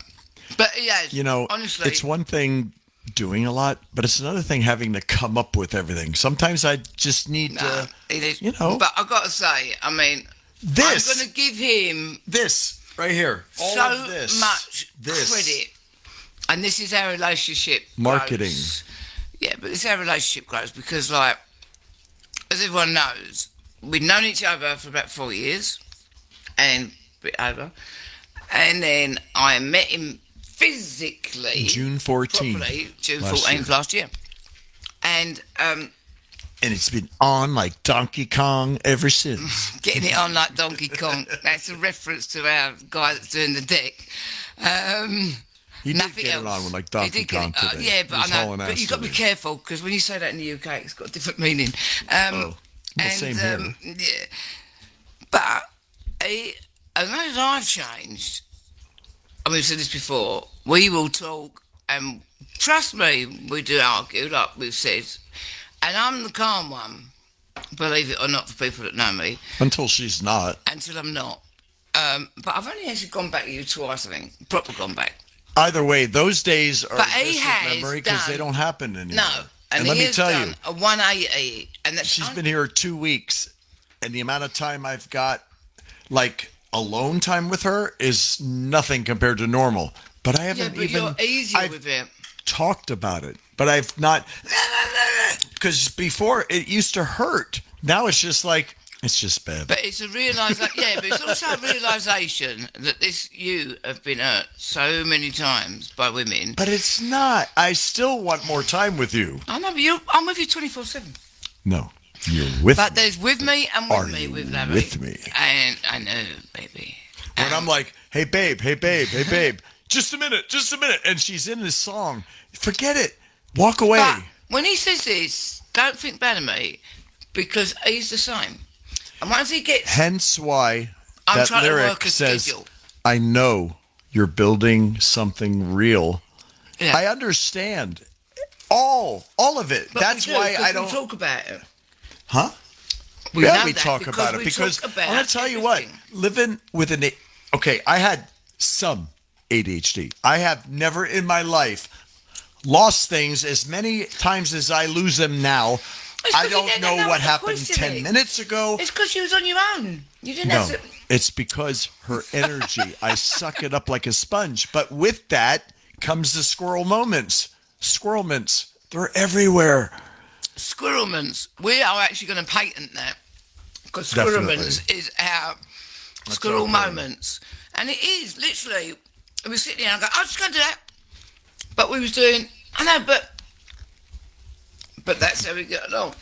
But, yeah, honestly... It's one thing doing a lot, but it's another thing having to come up with everything. Sometimes I just need to, But I've got to say, I mean, I'm going to give him... This, right here. So much credit. And this is our relationship marketing. Grows. Yeah, but it's our relationship grows because, like, as everyone knows, we'd known each other for about 4 years and a bit over. And then I met him physically. June 14th. Properly, June 14th last year. And it's been on like Donkey Kong ever since. Getting it on like Donkey Kong. That's a reference to our guy that's doing the deck. He did get it on with like Donkey Kong today. Yeah, but I know. But you've got to be careful because when you say that in the UK, it's got a different meaning. Same here. Yeah. But as long as I've changed, I mean, we've said this before, we will talk, and trust me, we do argue, like we've said, and I'm the calm one, believe it or not, for people that know me. Until she's not. Until I'm not. But I've only actually gone back to you twice, I think. Proper gone back. Either way, those days are but a distant memory because they don't happen anymore. No. And let me tell you, a 180. And she's been here 2 weeks, and the amount of time I've got, like, alone time with her is nothing compared to normal. But I haven't you're easier with it. Talked about it, but I've not, because before it used to hurt. Now it's just like, it's just bad. But it's a realisation, but it's also a realisation that you have been hurt so many times by women. But it's not. I still want more time with you. I know, but I'm with you 24/7. No, you're with me. But there's with me and with me with Larry. With me. And I know, baby. When I'm like, hey babe, just a minute, and she's in this song, forget it. Walk away. But when he says this, don't think bad of me, because he's the same. And once he gets... Hence why that lyric says, I know you're building something real. Yeah. I understand. All of it. But that's why I don't... we talk about it. Huh? We talk about it. Because I'm going to tell you what, living with an... Okay, I had some ADHD. I have never in my life lost things as many times as I lose them now. I don't know what happened 10 minutes ago. It's because you was on your own. You didn't have to... It's because her energy. I suck it up like a sponge. But with that comes the squirrel moments. Squirrelments. They're everywhere. Squirrelments. We are actually going to patent that. Because squirrelments is our squirrel moments. And it is, literally, we sit there and I go, I'm just going to do that. But we was doing... I know, but that's how we get along.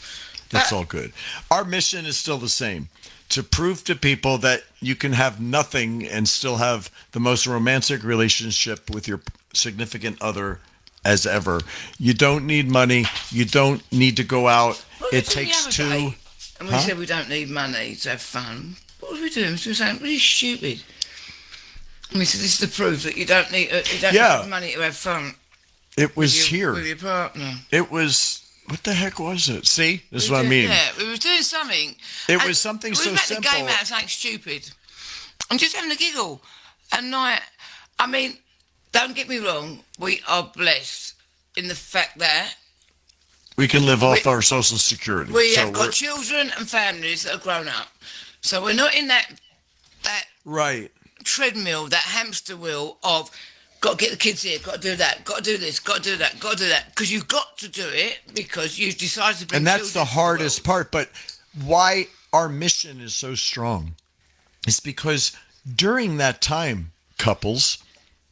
That's all good. Our mission is still the same. To prove to people that you can have nothing and still have the most romantic relationship with your significant other as ever. You don't need money. You don't need to go out. It takes two. And we said we don't need money to have fun. What was we doing? We were saying really stupid. And we said this is the proof that you don't need have money to have fun. It was here. With your partner. It was... What the heck was it? See? This is what I mean. Yeah, we were doing something. It was something so simple. We were the game out of something stupid. and just having a giggle. And like, I mean, don't get me wrong, we are blessed in the fact that We can live off our Social Security. we So have got children and families that are grown up. So we're not in that right. treadmill, that hamster wheel of got to get the kids here, got to do that, got to do this, got to do that, got to do that. Because you've got to do it because you've decided to bring And that's the children to hardest world. part. But why our mission is so strong is because during that time, couples,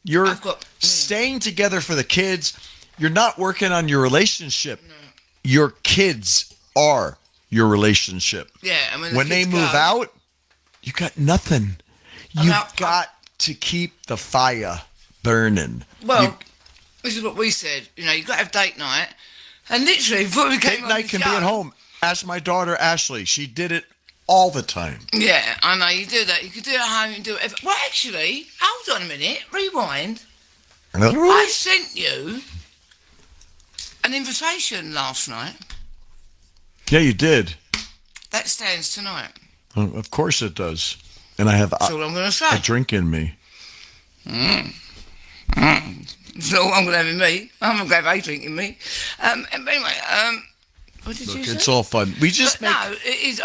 you're staying together for the kids. You're not working on your relationship. No. Your kids are your relationship. Yeah, and when they kids move go, out, you got nothing. You got to keep the fire burning. Well, this is what we said. You know, you've got to have date night. And literally, before we came date on night the can show, be at home. Ask my daughter Ashley. She did it all the time. Yeah, I know, you do that. You can do it at home, you can do it. Well, actually, hold on a minute. Rewind. I sent you an invitation last night. Yeah, you did. That stands tonight. Of course it does. And I have That's all I'm going to say. a drink in me. That's all I'm going to have in me. I'm going to have a drink in me. But anyway, what did you say? It's all fun. We just but no, it is.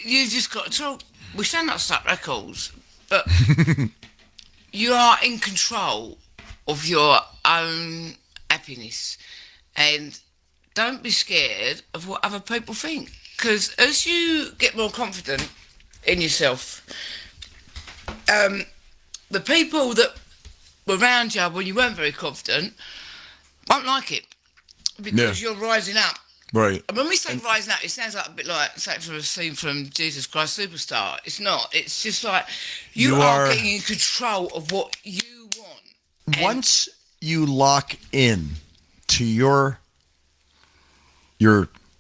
You just got to talk. We sound like stuck records, but you are in control of your own happiness, and don't be scared of what other people think. Because as you get more confident in yourself, the people that were around you when you weren't very confident won't like it because you're rising up. Right. And when we say rising up, it sounds like a bit like something from a scene from Jesus Christ Superstar. It's not. It's just like you are getting in control of what you want. Once you lock in to your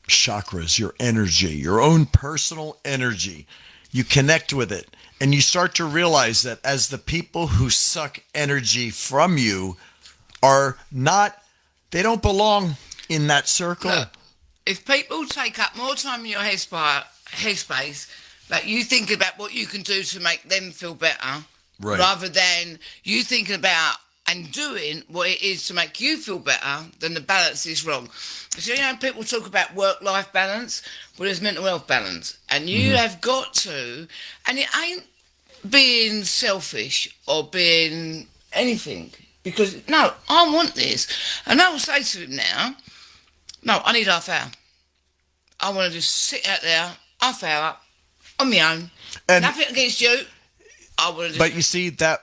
chakras, your energy, your own personal energy, you connect with it, and you start to realize that as the people who suck energy from you are not, they don't belong in that circle. Look, if people take up more time in your headspace, that you think about what you can do to make them feel better, rather than you thinking about and doing what it is to make you feel better, then the balance is wrong. So, you know, people talk about work-life balance, well, there's mental health balance. And you have got to, and it ain't being selfish or being anything. Because, no, I want this. And I will say to him now, no, I need half hour. I want to just sit out there, half hour, on my own. And nothing against you. I want to just... But you see, that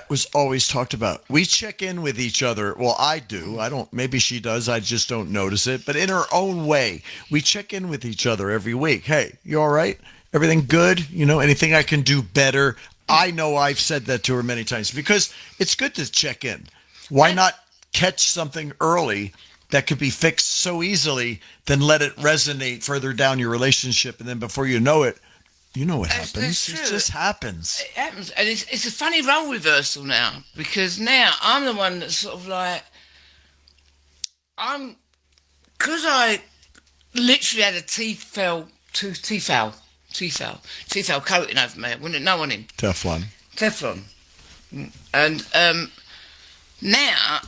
was always talked about. We check in with each other. Well, I do. I don't. Maybe she does. I just don't notice it. But in her own way, we check in with each other every week. Hey, you all right? Everything good? You know, anything I can do better? I know I've said that to her many times because it's good to check in. Why not catch something early that could be fixed so easily, then let it resonate further down your relationship, and then before you know it, you know what happens. It just happens. It happens. And it's a funny role reversal now, because now I'm the one that's sort of like, because I literally had a teeth foul coating over me. I wouldn't know on him. Teflon. And now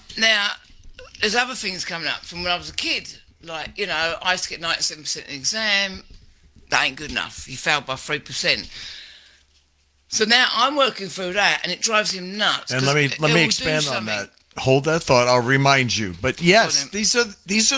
there's other things coming up from when I was a kid. Like, you know, I used to get 97% in the exam. That ain't good enough. You failed by 3%. So now I'm working through that, and it drives him nuts. And let me expand on that. Hold that thought. I'll remind you. But yes, these are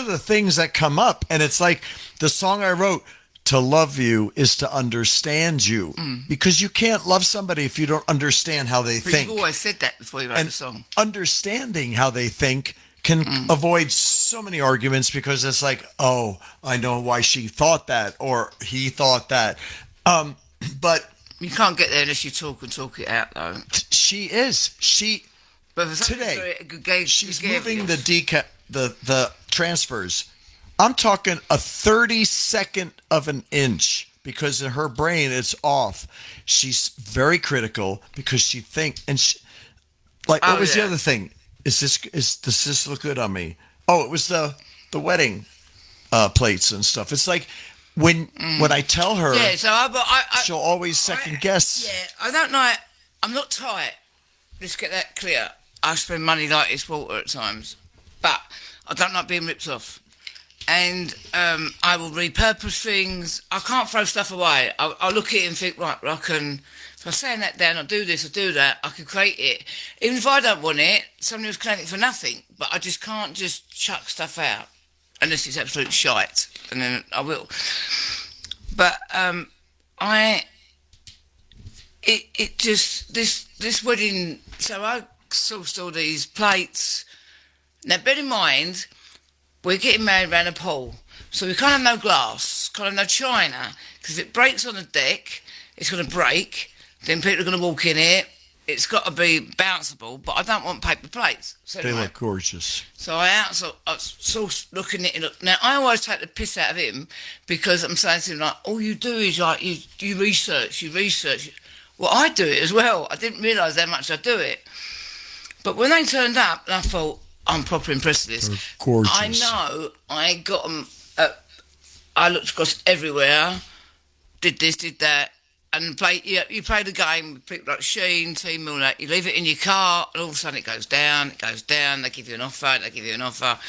the things that come up, and it's like the song I wrote. To love you is to understand you, because you can't love somebody if you don't understand how they think. You've always said that before you wrote the song. Understanding how they think can avoid so many arguments, because it's like, oh, I know why she thought that or he thought that. But you can't get there unless you talk it out, though. But today, she's moving the transfers. I'm talking a 32nd of an inch, because in her brain it's off. She's very critical because she thinks, and what was the other thing? Does this look good on me? Oh, it was the wedding plates and stuff. It's like when I tell her, Yeah, so she'll always second guess. Yeah, I don't like. I'm not tight. Let's get that clear. I spend money like it's water at times, but I don't like being ripped off. And I will repurpose things. I can't throw stuff away. I'll look at it and think, right, I can. If I sand that down, I'll do this, I'll do that. I can create it. Even if I don't want it, somebody else can have it for nothing. But I just can't just chuck stuff out unless it's absolute shite, and then I will. But this wedding. So I sourced all these plates. Now, bear in mind, we're getting married around a pool, so we can't have no glass, can't have no china, because if it breaks on the deck, it's going to break. Then people are going to walk in it. It's got to be bounceable, but I don't want paper plates. So They anyway, look gorgeous. so I was looking at it. Now, I always take the piss out of him because I'm saying to him, like, all you do is, like, you research. Well, I do it as well. I didn't realise how much I do it. But when they turned up, and I thought, I'm proper impressed with this. They're gorgeous. I know I got them. I looked across everywhere, did this, did that, and you play the game with people like Sheen, Team Milner. You leave it in your car, and all of a sudden it goes down. They give you an offer.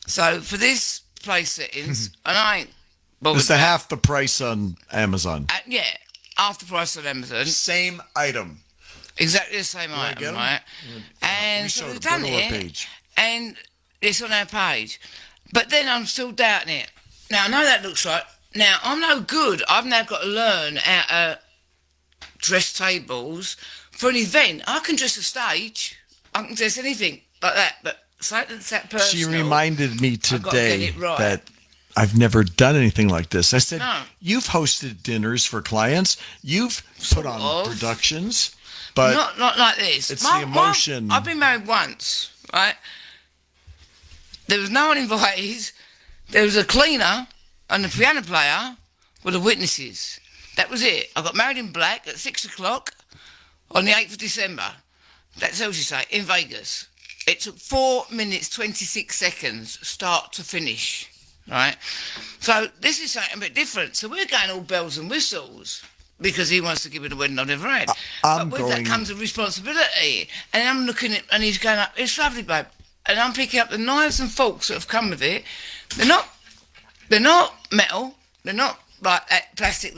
So for this place settings, and I ain't bothered. It's the half the price on Amazon. Yeah, half the price on Amazon. Same item. Exactly the same I item, get 'em? right? And so showed we've them. done Go to our it, page. and it's on our page. But then I'm still doubting it. Now, I know that looks right. Now, I'm no good. I've now got to learn how to dress tables for an event. I can dress a stage. I can dress anything like that. But something that's that personal. She reminded me I've got to get today it right. that I've never done anything like this. I said, No. you've hosted dinners for clients. You've put on of. productions. But not like this. it's the emotion. I've been married once, right? There was no one invited. There was a cleaner and the piano player were the witnesses. That was it. I got married in black at 6 o'clock on the 8th of December. That's how you say, in Vegas. It took 4 minutes, 26 seconds, start to finish, right? So this is something a bit different. So we're going all bells and whistles because he wants to give me the wedding I've never had. I'm But with that going- comes a responsibility. And I'm looking at, and he's going up, it's lovely, babe. And I'm picking up the knives and forks that have come with it. They're not metal. They're not like that plastic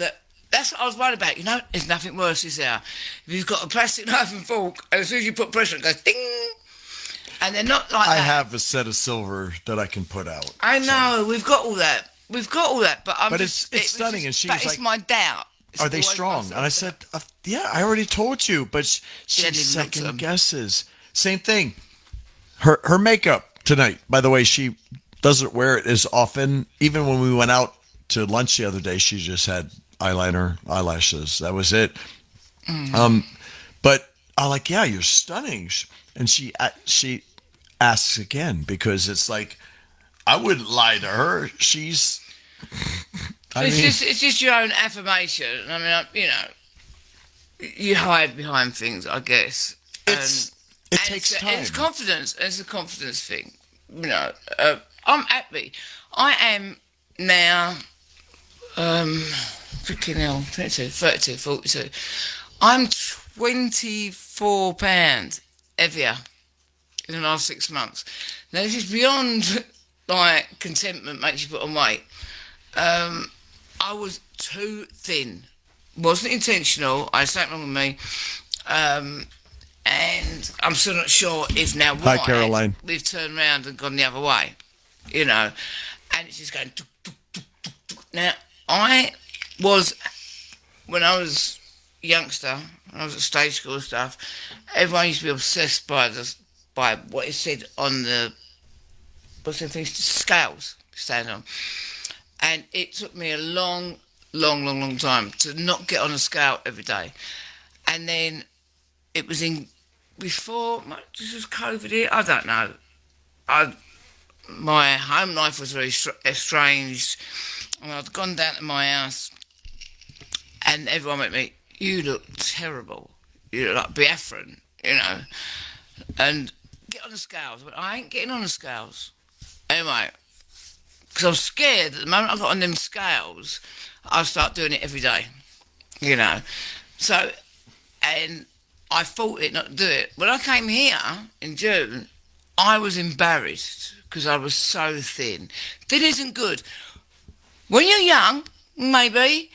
that's what I was worried about. You know, there's nothing worse, is there? If you've got a plastic knife and fork, and as soon as you put pressure, it goes ding. And they're not like I that. have a set of silver that I can put out. I know, we've got all that. But I'm But just... it's stunning, and she was it's like, my doubt. It's Are they always my strong? And I said, self-doubt. yeah, I already told you. But she didn't even look at them. second guesses. Same thing. Her makeup tonight, by the way, she doesn't wear it as often. Even when we went out to lunch the other day, she just had eyeliner, eyelashes. That was it. But I'm like, yeah, you're stunning. And she asks again because it's like, I wouldn't lie to her. She's... It's just your own affirmation. I mean, you know, you hide behind things, I guess. It takes time. And it's confidence. It's a confidence thing. You know, I'm happy. I am now, freaking hell, 22, 32, 42. I'm 24 pounds heavier in the last 6 months. Now, this is beyond, like, contentment makes you put on weight. I was too thin. Wasn't intentional. I had something wrong with me. And I'm still not sure if now why Hi, Caroline. we've turned around and gone the other way. You know. And it's just going... tuk, tuk, tuk, tuk, tuk. Now, I was... When I was a youngster, when I was at stage school and stuff, everyone used to be obsessed by what it said on the... What's the thing? Scales. Stand on. And it took me a long time to not get on a scale every day. And then it was before, this was COVID here, I don't know. My home life was very estranged. And I'd gone down to my house and everyone went to me, you look terrible. You look like Biafran, you know. And get on the scales. I went, I ain't getting on the scales. Anyway, because I was scared that the moment I got on them scales, I'd start doing it every day, you know. So, and I fought it not to do it. When I came here in June, I was embarrassed because I was so thin. Thin isn't good. When you're young, maybe.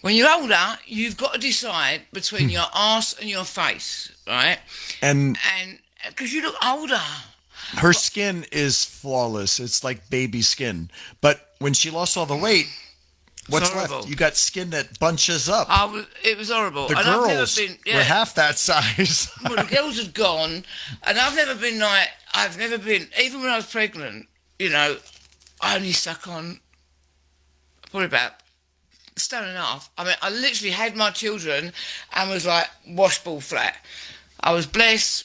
When you're older, you've got to decide between your arse and your face, right? And because you look older. her skin is flawless. It's like baby skin. But when she lost all the weight, what's left? You got skin that bunches up. It was horrible. The and girls I've never been, were half that size. Well, the girls had gone, and I've never been, even when I was pregnant, you know, I only stuck on probably about a stone and a half. I mean, I literally had my children and was like washball flat. I was blessed,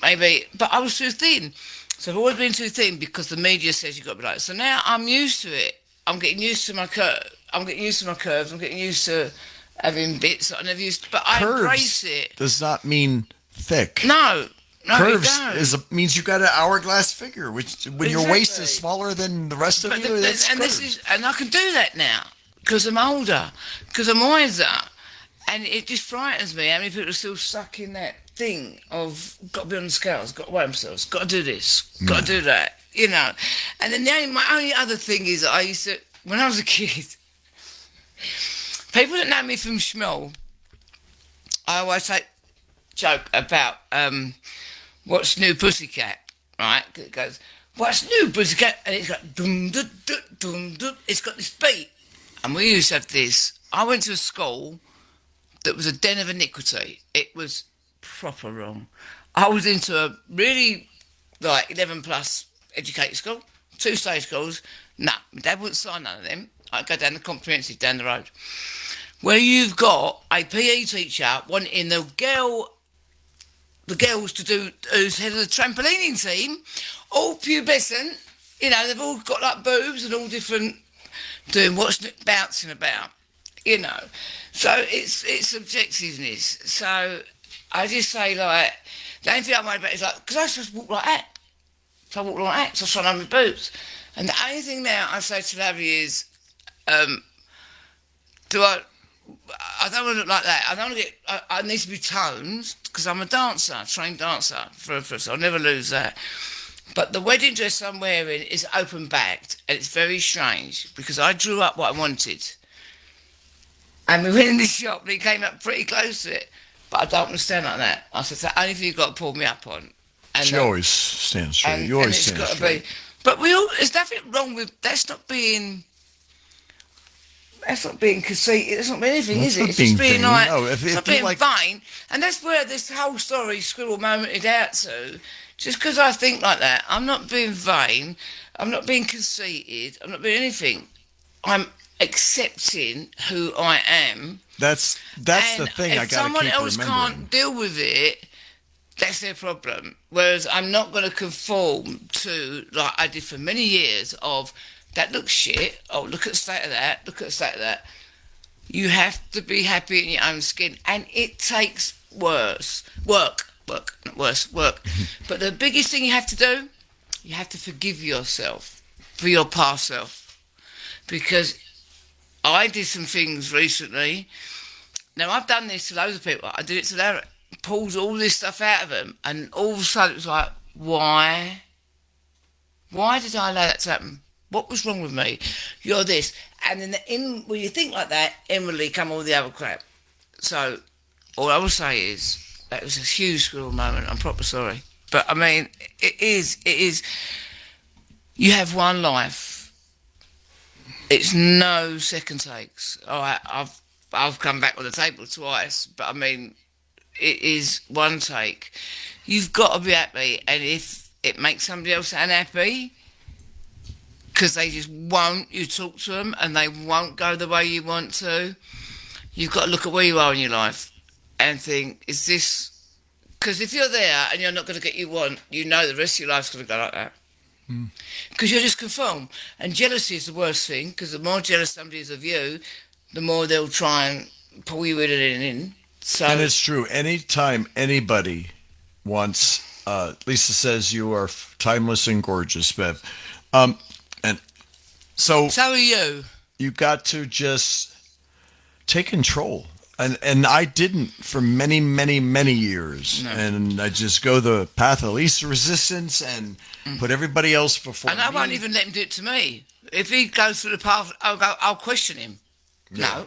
maybe, but I was too thin. So I've always been too thin because the media says you've got to be like that. So now I'm used to it. I'm getting used to my curve. I'm getting used to my curves. I'm getting used to having bits that I never used to, but I embrace it. Does not mean thick. No, curves means you got an hourglass figure, which when your waist is smaller than the rest of you, that's curves. And I can do that now because I'm older, because I'm wiser, and it just frightens me how many people are still stuck in that thing of got to be on the scales, got to weigh themselves, got to do this, got to do that, you know. And then my only other thing is I used to, when I was a kid, people that know me from Schmoll, I always joke about what's new Pussycat, right? It goes, what's new Pussycat? And it's got dum dum dum dum dum. It's got this beat, and we used to have this. I went to a school that was a den of iniquity. It was proper wrong. I was into a really 11 plus educated school, 2 stage schools. No, my dad wouldn't sign none of them. I'd go down the comprehensive down the road, where you've got a PE teacher wanting the girls to do, who's head of the trampolining team, all pubescent, you know, they've all got like boobs and all different, doing what's bouncing about, you know. So it's subjectiveness. So I just say, like, the only thing I'm worried about is, like, because I just walk like that. So I walk like that, so I try to have my boobs. And the only thing now I say to Larry is, I don't want to look like that. I don't want to get. I need to be toned because I'm a dancer, trained dancer. So I'll never lose that. But the wedding dress I'm wearing is open backed, and it's very strange because I drew up what I wanted, and we went in the shop and he came up pretty close to it. But I don't want to stand like that. I said, "The only thing you've got to pull me up on." And she always stands straight. You always stand straight. But there's nothing wrong with that's not being conceited. That's not being anything, is it? It's just being like, no, it's not being vain. And that's where this whole story Squirrel momented out to. Just because I think like that, I'm not being vain. I'm not being conceited. I'm not being anything. I'm accepting who I am. That's the thing I got to keep remembering. If someone else can't deal with it, that's their problem. Whereas I'm not going to conform to, like I did for many years, of that looks shit. Oh, look at the state of that. Look at the state of that. You have to be happy in your own skin. And it takes work. But the biggest thing you have to do, you have to forgive yourself for your past self. Because I did some things recently. Now, I've done this to loads of people. I did it to Larry. Pulls all this stuff out of them. And all of a sudden, it was like, why? Why did I allow that to happen? What was wrong with me? You're this. And then when you think like that, inwardly come all the other crap. So all I will say is that was a huge school moment. I'm proper sorry. But I mean, it is. You have one life. It's no second takes. All right, I've come back on the table twice, but I mean, it is one take. You've got to be happy, and if it makes somebody else unhappy, because they just won't, you talk to them and they won't go the way you want to, you've got to look at where you are in your life and think, is this... Because if you're there and you're not going to get what you want, you know the rest of your life's going to go like that. Because you're just conformed. And jealousy is the worst thing, because the more jealous somebody is of you, the more they'll try and pull you in. So, and it's true. Anytime anybody wants... Lisa says you are timeless and gorgeous, Bev. And So are you. you got to just take control. And I didn't for many, many, many years. No. And I just go the path of least resistance and put everybody else before And I me. won't even let him do it to me. If he goes through the path, I'll question him. No.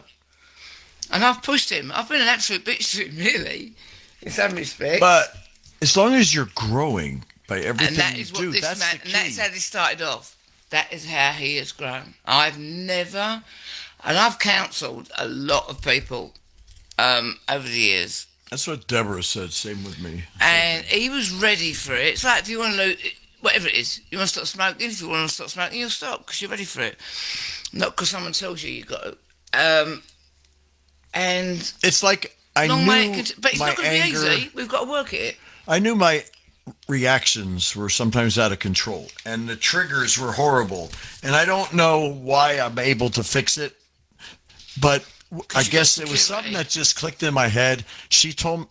And I've pushed him. I've been an absolute bitch to him, really, in some respects. But as long as you're growing by everything and that you is what do, this that's man, the and key. that's how this started off. That is how he has grown. I've never, and I've counselled a lot of people over the years. That's what Deborah said. Same with me. And he was ready for it. It's like if you want to lose, whatever it is, you want to stop smoking. If you want to stop smoking, you'll stop because you're ready for it. Not because someone tells you you got to. And It's like I long way knew but it's my not going to be anger. easy. We've got to work at it. I knew my reactions were sometimes out of control, and the triggers were horrible. And I don't know why I'm able to fix it, but I guess it was something that just clicked in my head.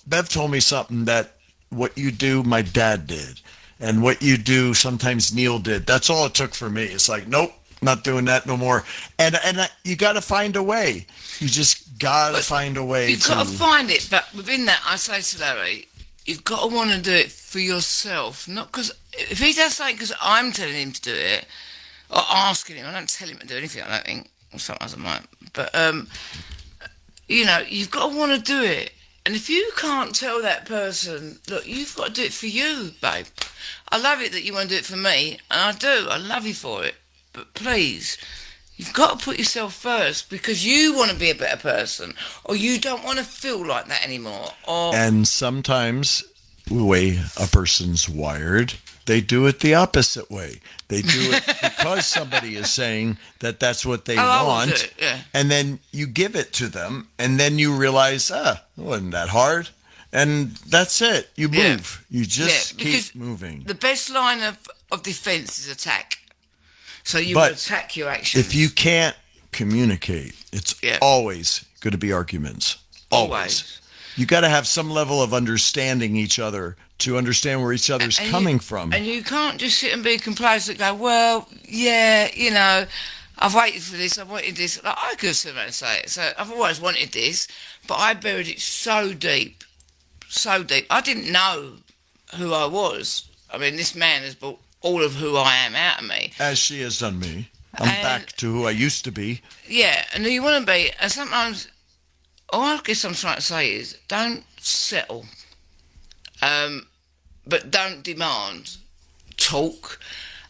Bev told me something that what you do, my dad did, and what you do, sometimes Neil did. That's all it took for me. It's like, nope, not doing that no more. And you got to find a way. You just got to find a way. You've got to find it, but within that, I say to Larry, you've got to want to do it for yourself, not because if he does something because I'm telling him to do it or asking him. I don't tell him to do anything. I don't think. Or sometimes I might, but you know, you've got to want to do it. And if you can't tell that person, look, you've got to do it for you, babe. I love it that you want to do it for me, and I do. I love you for it. But please, you've got to put yourself first because you want to be a better person, or you don't want to feel like that anymore. And sometimes the way a person's wired, they do it the opposite way. They do it because somebody is saying that that's what they I will want. do it, yeah. And then you give it to them, and then you realize, it wasn't that hard. And that's it. You move. You just keep moving. The best line of defense is attack. So you will attack your actions. If you can't communicate, it's always going to be arguments. Always. You got to have some level of understanding each other to understand where each other's coming from. And you can't just sit and be complacent and go, well, yeah, you know, I've waited for this, I've wanted this. Like, I could sit there and say it. So I've always wanted this, but I buried it so deep, so deep. I didn't know who I was. I mean, this man has brought all of who I am out of me. As she has done me. I'm back to who I used to be. Yeah, and you want to be, and sometimes, all I guess I'm trying to say is, don't settle. But don't demand. Talk.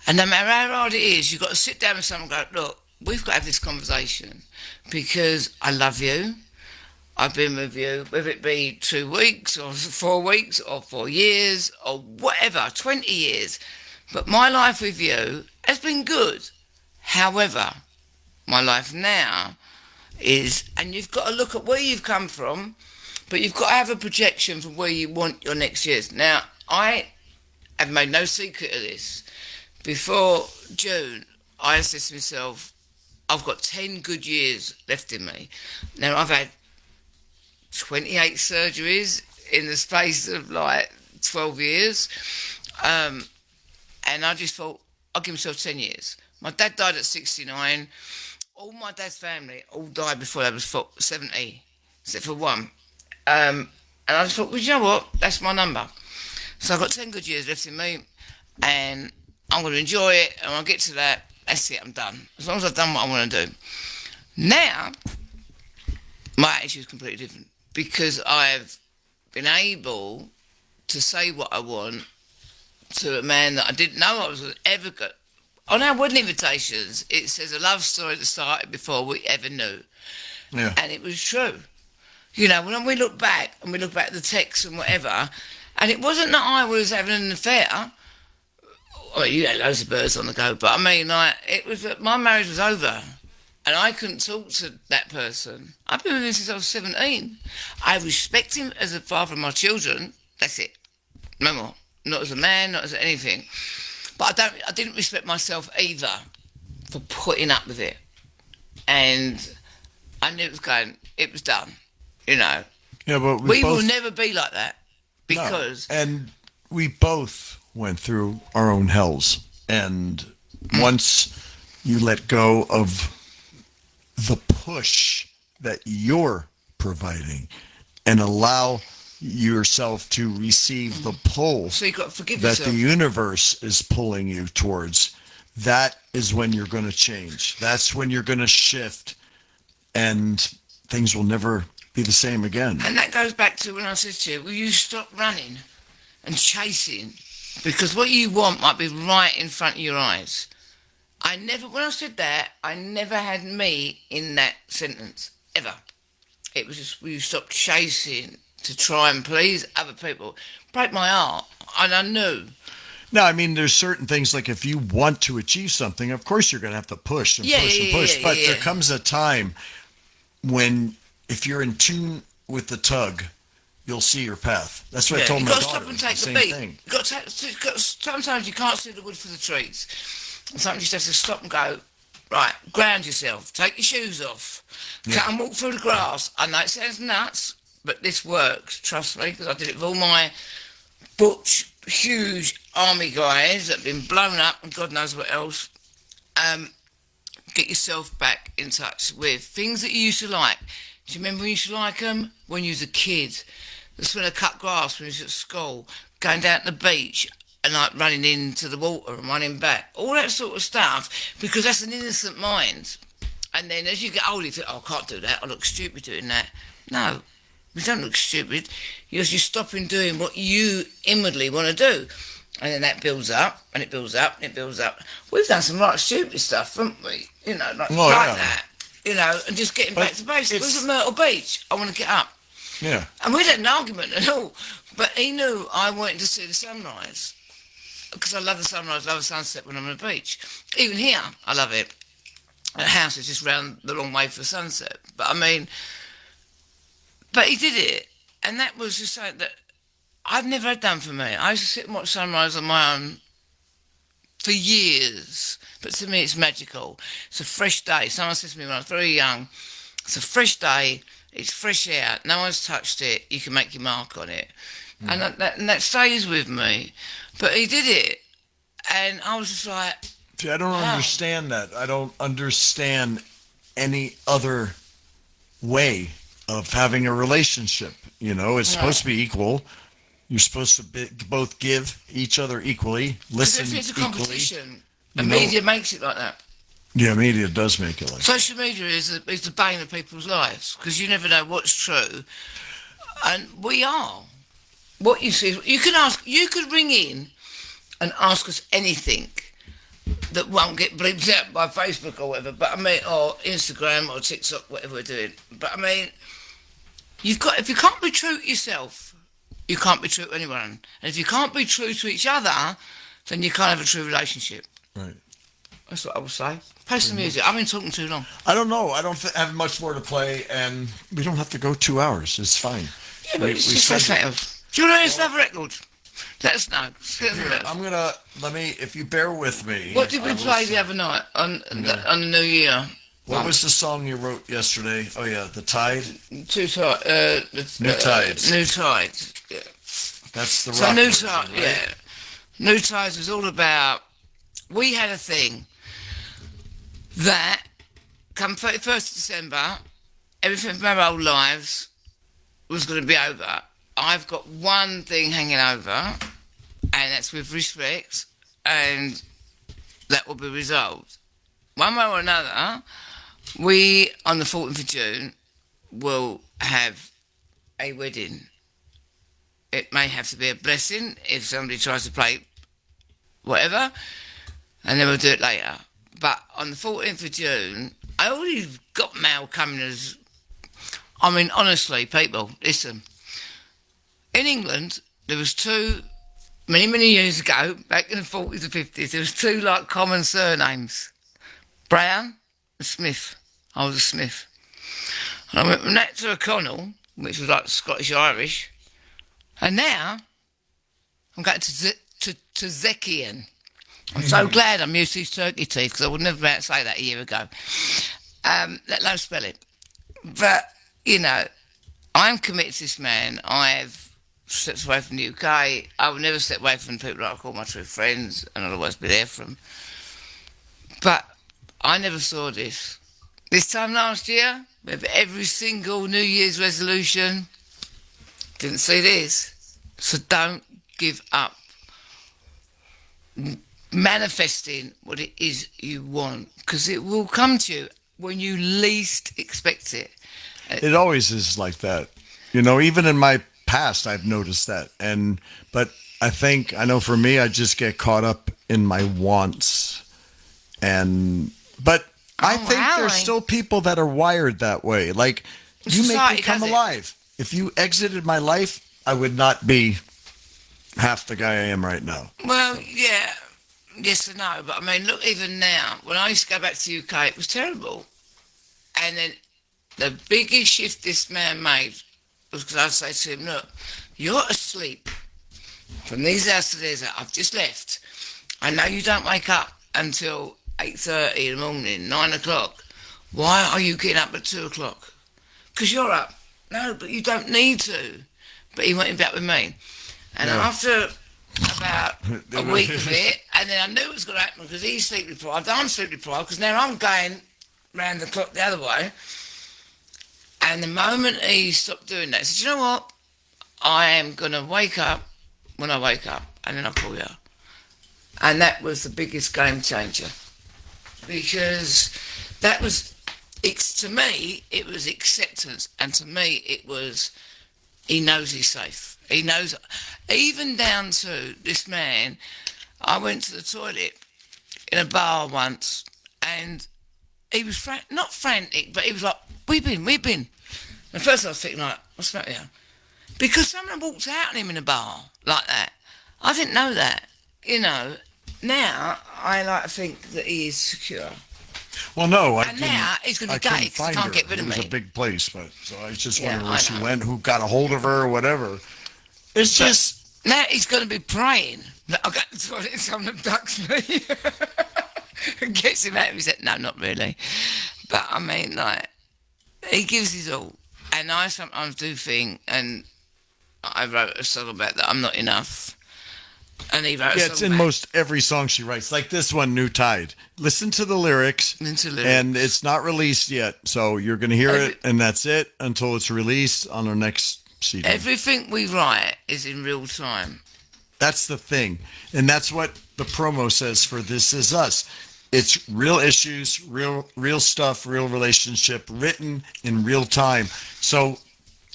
And no matter how hard it is, you've got to sit down with someone and go, look, we've got to have this conversation because I love you. I've been with you, whether it be 2 weeks or 4 weeks or 4 years or whatever, 20 years. But my life with you has been good. However, my life now is, and you've got to look at where you've come from, but you've got to have a projection for where you want your next years. Now, I have made no secret of this. Before June, I said to myself, I've got 10 good years left in me. Now, I've had 28 surgeries in the space of like 12 years. And I just thought, I'll give myself 10 years. My dad died at 69. All my dad's family all died before they was 70, except for one. And I just thought, well, you know what? That's my number. So I've got 10 good years left in me, and I'm going to enjoy it, and when I get to that, that's it, I'm done. As long as I've done what I want to do. Now, my attitude is completely different, because I've been able to say what I want to a man that I didn't know I was ever going to. On our wedding invitations, it says a love story that started before we ever knew. Yeah. And it was true. You know, when we look back, and we look back at the texts and whatever, and it wasn't that I was having an affair. Well, you had loads of birds on the go, but I mean, like, it was that my marriage was over, and I couldn't talk to that person. I've been with him since I was 17. I respect him as a father of my children. That's it. No more. Not as a man, not as anything. But I didn't respect myself either for putting up with it. And I knew it was done, you know. Yeah, but we will never be like that because... No. And we both went through our own hells. And once you let go of the push that you're providing and allow yourself to receive the pull So you got to forgive that yourself. the universe is pulling you towards. That is when you're going to change. That's when you're going to shift, and things will never be the same again. And that goes back to when I said to you, will you stop running and chasing? Because what you want might be right in front of your eyes. When I said that, I never had me in that sentence, ever. It was just, will you stop chasing to try and please other people? Break my heart. And I knew. No, I mean, there's certain things like if you want to achieve something, of course you're going to have to push and push and push. But there comes a time when, if you're in tune with the tug, you'll see your path. That's what I told my daughter. You've got to stop and take the beat. Sometimes you can't see the wood for the trees. And sometimes you just have to stop and go, right, ground yourself, take your shoes off, cut and walk through the grass. I know it sounds nuts, but this works, trust me, because I did it with all my butch, huge army guys that have been blown up and God knows what else. Get yourself back in touch with things that you used to like. Do you remember when you used to like them? When you was a kid. That's when I cut grass when you was at school, going down to the beach and like running into the water and running back. All that sort of stuff, because that's an innocent mind. And then as you get older, you think, oh, I can't do that. I look stupid doing that. No, you don't look stupid. You're stopping doing what you inwardly want to do. And then that builds up, and it builds up, and it builds up. We've done some right stupid stuff, haven't we? You know, like that. You know, and just getting back to basics. We was at Myrtle Beach. I want to get up. Yeah. And we had an argument at all. But he knew I wanted to see the sunrise. Because I love the sunrise, love the sunset when I'm on the beach. Even here, I love it. The house is just round the long way for sunset. But I mean, but he did it. And that was just something that I've never had done for me. I used to sit and watch sunrise on my own for years. But to me, it's magical. It's a fresh day. Someone said to me when I was very young, it's a fresh day, it's fresh air, no one's touched it, you can make your mark on it. And that stays with me. But he did it. And I was just like... See, I don't understand that. I don't understand any other way of having a relationship. You know, it's supposed to be equal. You're supposed to both give each other equally, listen equally. It's a competition. The You know? media makes it like that. Yeah, media does make it like that. Social media is the bane of people's lives because you never know what's true. And we are. What you see, you could ring in and ask us anything that won't get bleeped out by Facebook or whatever, but I mean, or Instagram or TikTok, whatever we're doing. But I mean, if you can't be true to yourself, you can't be true to anyone. And if you can't be true to each other, then you can't have a true relationship. Right. That's what I would say. Play some music. I've been talking too long. I don't know. I don't have much more to play, and we don't have to go 2 hours. It's fine. Yeah, but it's just effective. Do you want to hear another record? Let us know. I'm gonna if you bear with me. What did we play the other night on the New Year? What was the song you wrote yesterday? Oh yeah, The Tide. New Tides. New Tides. Yeah. That's the rock. So New version, Tides. right? Yeah. New Tides was all about. We had a thing that come 31st of December, everything from our old lives was going to be over. I've got one thing hanging over, and that's with respect, and that will be resolved. One way or another, we, on the 14th of June, will have a wedding. It may have to be a blessing if somebody tries to play whatever, and then we'll do it later. But on the 14th of June, I already got mail coming as... I mean, honestly, people, listen. In England, there was many years ago, back in the 40s and 50s, there was two, like, common surnames. Brown and Smith. I was a Smith. And I went from that to O'Connell, which was like Scottish-Irish. And now, I'm going to Zekian. I'm so glad I'm used to these turkey teeth, because I would never be able to say that a year ago. Let alone spell it. But, you know, I'm committed to this man. I've stepped away from the UK. I will never step away from people that I call my true friends, and I'll always be there for them. But I never saw this. This time last year, with every single New Year's resolution, didn't see this. So don't give up manifesting what it is you want, because it will come to you when you least expect it. It always is like that. You know, even in my past, I've noticed that. But I know for me, I just get caught up in my wants. But I think there's still people that are wired that way. Like, you make me come alive. If you exited my life, I would not be half the guy I am right now. Well, yeah. Yes and no. But I mean, look, even now, when I used to go back to the UK, it was terrible. And then the biggest shift this man made was because I'd say to him, look, you're asleep from these hours to these. I've just left. I know you don't wake up until 8:30 in the morning, 9 o'clock. Why are you getting up at 2 o'clock? Because you're up. No, but you don't need to. But he went in back with me. And after about a week of it, and then I knew it was going to happen because he's sleep deprived, I'm sleep deprived, because now I'm going round the clock the other way. And the moment he stopped doing that, he said, you know what? I am going to wake up when I wake up, and then I'll call you. And that was the biggest game changer. Because that was, to me, it was acceptance. And to me, it was, he knows he's safe. He knows, even down to this man, I went to the toilet in a bar once, and he was not frantic, but he was like, we've been. And first I was thinking, like, what's the matter with you? Because someone walked out on him in a bar like that. I didn't know that. You know, now I like to think that he is secure. Well, no. Now he's going to be gay because he can't get rid of me. It was a big place, so I just wondered where she went, who got a hold of her or whatever. It's just... Now he's going to be praying that I'll get to the toilet and someone abducts me. And gets him out of his head. No, not really. But I mean, like, he gives his all. And I sometimes do think, and I wrote a song about that, I'm not enough. And he wrote a song it's in most every song she writes. Like this one, New Tide. Listen to the lyrics. And it's not released yet. So you're going to hear it, and that's it until it's released on our next CD. Everything we write is in real time. That's the thing. And that's what the promo says for This Is Us. It's real issues, real stuff, real relationship, written in real time. So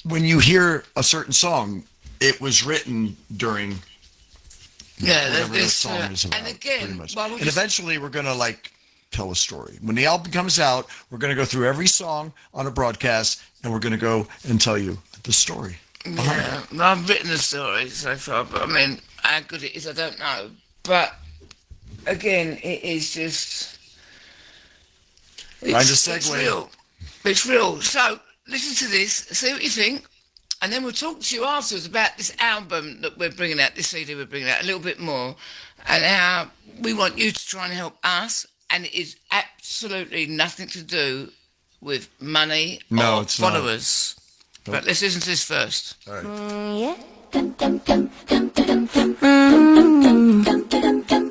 when you hear a certain song, it was written during whatever the song is about. And again, pretty much. And eventually we're going to tell a story. When the album comes out, we're going to go through every song on a broadcast, and we're going to go and tell you the story. Yeah, I've written the story so far, but I mean, how good it is, I don't know. But again, it is just... It's real. It's real. So, listen to this, see what you think, and then we'll talk to you afterwards about this album that we're bringing out, this CD we're bringing out, a little bit more, and how we want you to try and help us, and it is absolutely nothing to do with money or followers. Not. But let's listen to this first. All right.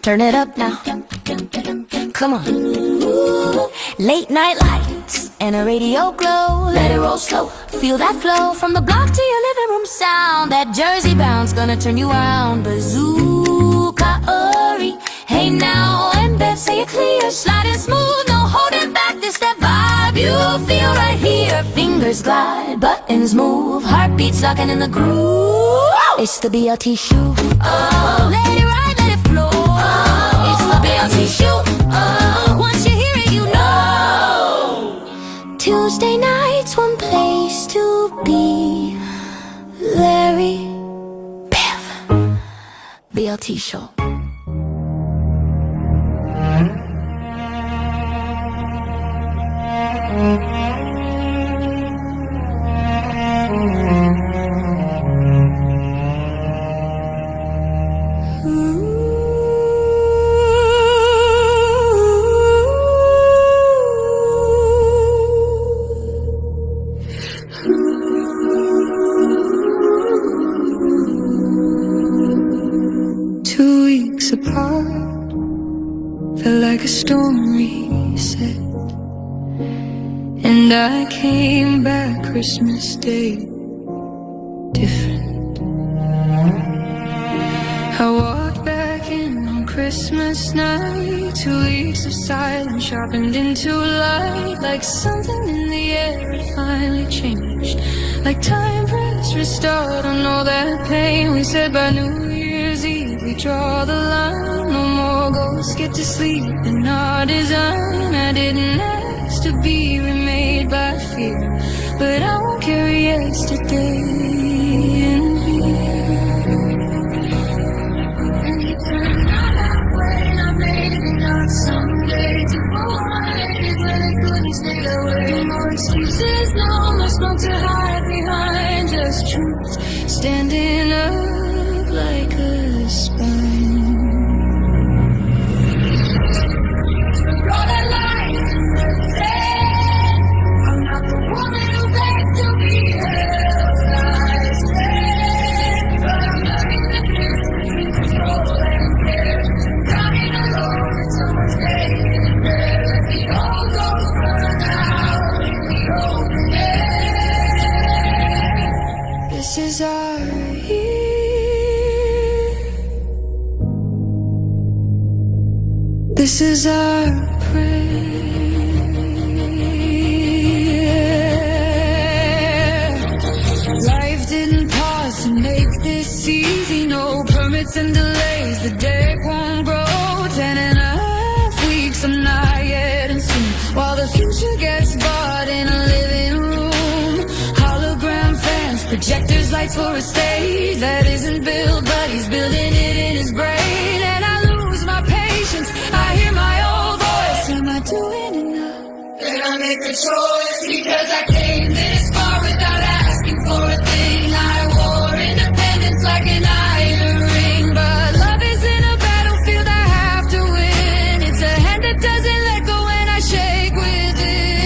Turn it up now. Come on. Late night lights and a radio glow. Let it roll slow. Feel that flow from the block to your living room sound. That Jersey bounce gonna turn you around. Bazooka Ori. Hey now, and Bev say it clear. Sliding smooth, no holding back. This that vibe you feel right here. Fingers glide, buttons move, heartbeats locking in the groove. It's the BLT Show. Oh, let it ride, let it flow. Oh, it's the BLT Show. Oh, once you hear it, you know. Tuesday nights, one place to be. Larry, Bev, BLT Show. Apart, felt like a story said. And I came back Christmas Day different. I walked back in on Christmas night, 2 weeks of silence sharpened into light, like something in the air had finally changed, like time press restart on all that pain. We said by New Year's Eve we draw the line, no more ghosts get to sleep in our design. I didn't ask to be remade by fear, but I won't carry yesterday in here. And you turned out halfway, and I made it enough someday to find it when I couldn't stay away. No more excuses, no more smoke to hide behind, just truth standing up like a spine. Draw that line in the sand. I'm not the woman who begs to be held, I said. But I'm learning the difference between control and care. Drowning alone with someone staying in there. Let the old ghost burn out in the open air. This is our year. This is our prayer. Life didn't pause to make this easy. No permits and delays, the deck won't grow. 10.5 weeks, I'm not yet in soon. While the future gets bought in a living room, hologram fans, projectors, lights for a stage that isn't built, but he's building it in his brain. And I lose my patience, I hear my old voice. Am I doing enough? Then I make a choice, because I came this far without asking for a thing. I wore independence like an iron ring, but love isn't a battlefield I have to win. It's a hand that doesn't let go when I shake with it.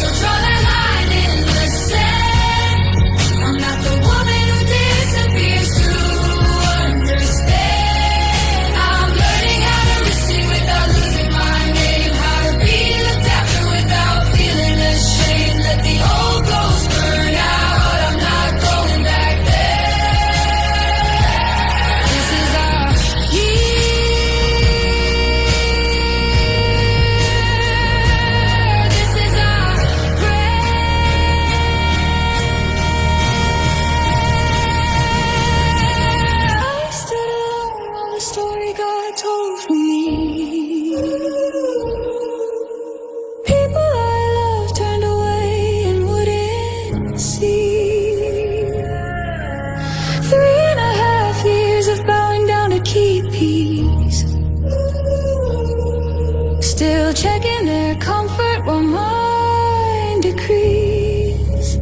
So draw that line in the sand. I'm not the woman who disappears to understand. I'm learning how to receive without losing my name, how to be looked after without feeling ashamed. Let the old ghost burn out, I'm not going back there. This is our year. This is our prayer. I stood alone while the story got told for me. People I loved turned away and wouldn't see. 3.5 years of bowing down to keep peace, still checking their comfort while mine decrease.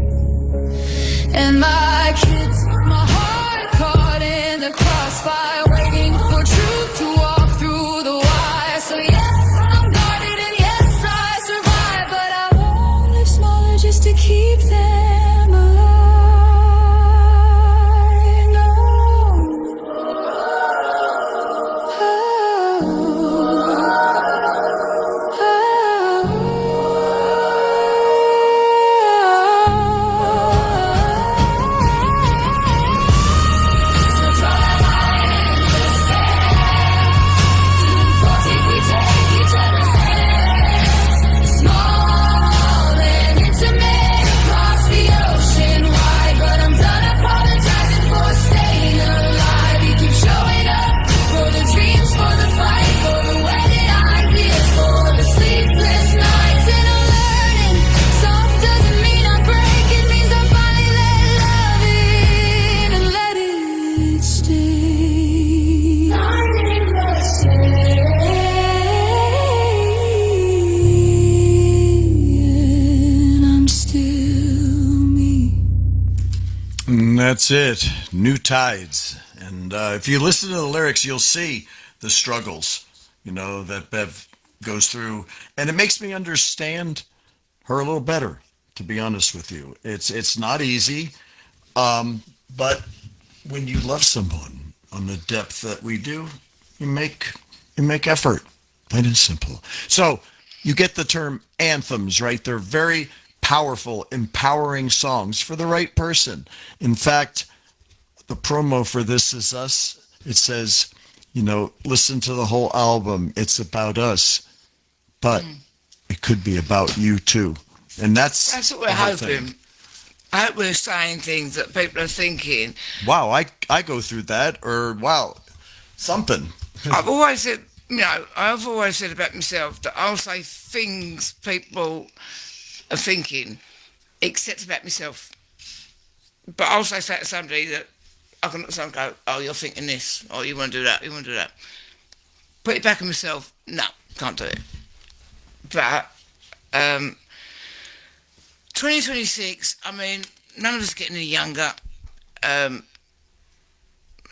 And my kids, my heart caught in the crossfire, waiting for truth to walk through the wire. So yes, I'm guarded and yes, I survive, but I won't live smaller just to keep them alive. No. So draw that line in the sand. 40 we take each other's hands, small and intimate across the ocean wide. But I'm done apologizing for staying alive. You keep showing up for the dreams, for the fight, for the wedded ideas, for the sleepless nights. And I'm learning, soft doesn't mean I break. It means I finally let love in and let it stay. I'm in the sand, I'm still me. And that's it. New Tides. And if you listen to the lyrics, you'll see the struggles, that Bev goes through. And it makes me understand her a little better, to be honest with you. It's not easy. But when you love someone on the depth that we do, You make effort. Plain and simple. So you get the term anthems, right? They're very powerful, empowering songs for the right person. In fact, the promo for This Is Us, it says, listen to the whole album. It's about us, but it could be about you too. And that's what we're the whole hoping. thing. I hope we're saying things that people are thinking. Wow, I go through that, or wow, something. I've always said, I've always said about myself that I'll say things people are thinking, except about myself. But I'll say to somebody that I can look at someone and go, oh, you're thinking this, or you want to do that, you want to do that. Put it back on myself, no, can't do it. But 2026, I mean, none of us are getting any younger,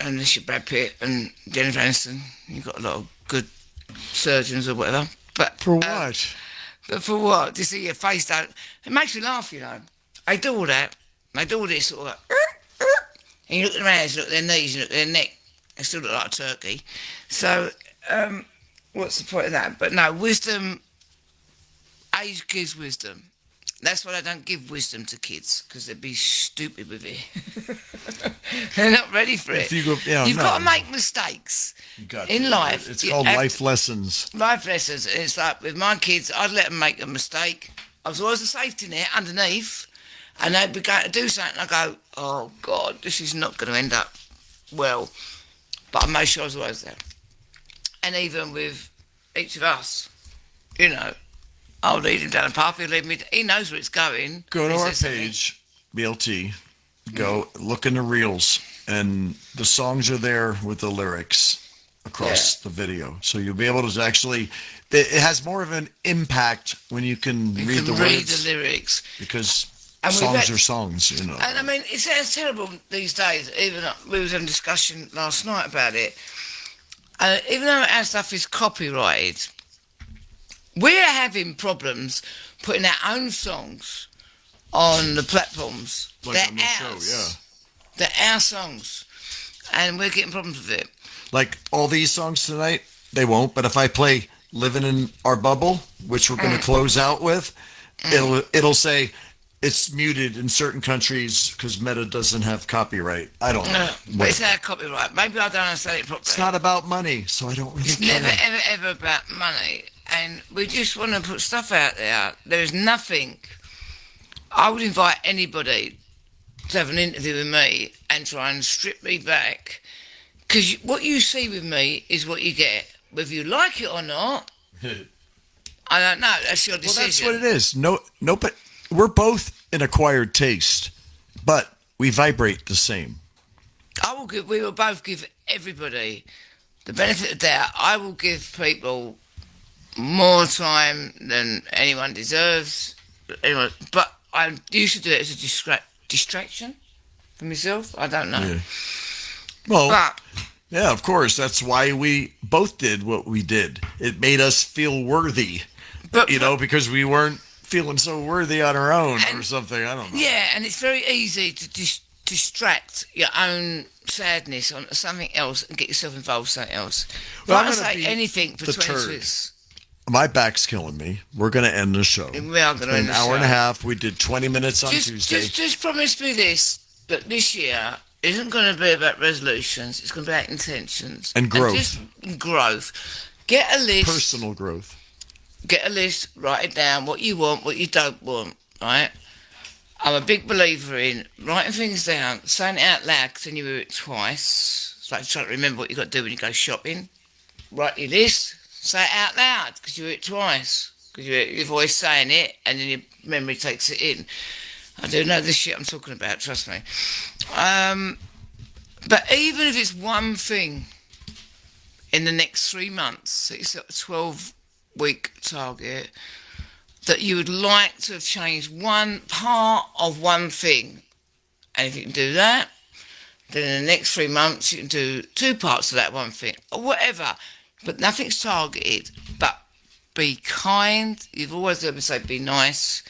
unless you're Brad Pitt and Jennifer Aniston. You've got a lot of good surgeons or whatever. But For what? But for what? To see your face don't... It makes me laugh, They do all that. They do all this sort of like... And you look at their hands, you look at their knees, you look at their neck. They still look like a turkey. So, what's the point of that? But no, wisdom... Age gives wisdom. That's why I don't give wisdom to kids, because they'd be stupid with it. They're not ready for it. You've got to make mistakes in life. It's called life lessons. Life lessons. It's like with my kids, I'd let them make a mistake. I was always a safety net underneath, and they'd be going to do something. I go, oh God, this is not going to end up well. But I made sure I was always there. And even with each of us, I'll lead him down a path. He'll lead me. He knows where it's going. Go to our page, BLT. Go look in the reels, and the songs are there with the lyrics across the video. So you'll be able to actually. It has more of an impact when you can read the words. The lyrics, because songs are songs, And I mean, it's terrible these days. Even we was having a discussion last night about it. Even though our stuff is copyrighted. We're having problems putting our own songs on the platforms. Like They're on the ours. show, yeah. They're our songs. And we're getting problems with it. Like all these songs tonight, they won't. But if I play Living in Our Bubble, which we're going to close out with, it'll say it's muted in certain countries because Meta doesn't have copyright. I don't know. But it's our copyright. Maybe I don't understand it properly. It's not about money, so I don't really care. Never, ever, ever about money. And we just want to put stuff out there. There is nothing. I would invite anybody to have an interview with me and try and strip me back. Because what you see with me is what you get. Whether you like it or not, I don't know. That's your decision. Well, that's what it is. No, but we're both an acquired taste, but we vibrate the same. We will both give everybody the benefit of the doubt. I will give people more time than anyone deserves. Anyway, but I used to do it as a distraction for myself. I don't know. Yeah. Well, yeah, of course. That's why we both did what we did. It made us feel worthy, because we weren't feeling so worthy on our own or something. I don't know. Yeah, and it's very easy to distract your own sadness onto something else and get yourself involved with something else. Well, I'm going to say anything for 20 minutes. My back's killing me. We're going to end the show. We are going to end the show. An hour and a half. We did 20 minutes on Tuesday. Just promise me this, that this year isn't going to be about resolutions. It's going to be about intentions. And growth. Just growth. Get a list. Personal growth. Get a list. Write it down. What you want, what you don't want. Right? I'm a big believer in writing things down, saying it out loud, because then you hear it twice. It's like trying to remember what you've got to do when you go shopping. Write your list. Say it out loud, because you hear it twice. Because you hear your voice saying it, and then your memory takes it in. I do know this shit I'm talking about, trust me. But even if it's one thing in the next 3 months, so it's a 12-week target, that you would like to have changed one part of one thing. And if you can do that, then in the next 3 months you can do 2 parts of that one thing, or whatever. But nothing's targeted. But be kind. You've always heard me say be nice.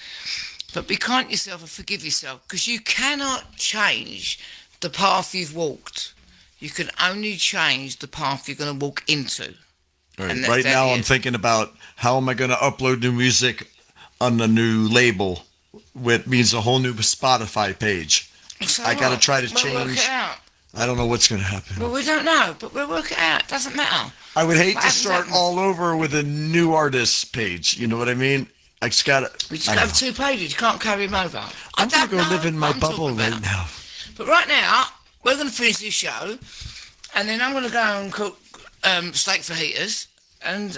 But be kind to yourself and forgive yourself, because you cannot change the path you've walked. You can only change the path you're going to walk into. Right, And that's right now, down I'm here. thinking about how am I going to upload new music on the new label, which means a whole new Spotify page. So I got to what? try to We'll work change. it out. I don't know what's going to happen. Well, we don't know, but we'll work it out. It doesn't matter. I would hate What to happens, start happens. all over with a new artist page. You know what I mean? I just got to. We just have 2 pages. You can't carry them over. I'm going to go live in my what I'm bubble talking right about. now. But right now, we're going to finish this show, and then I'm going to go and cook steak fajitas, and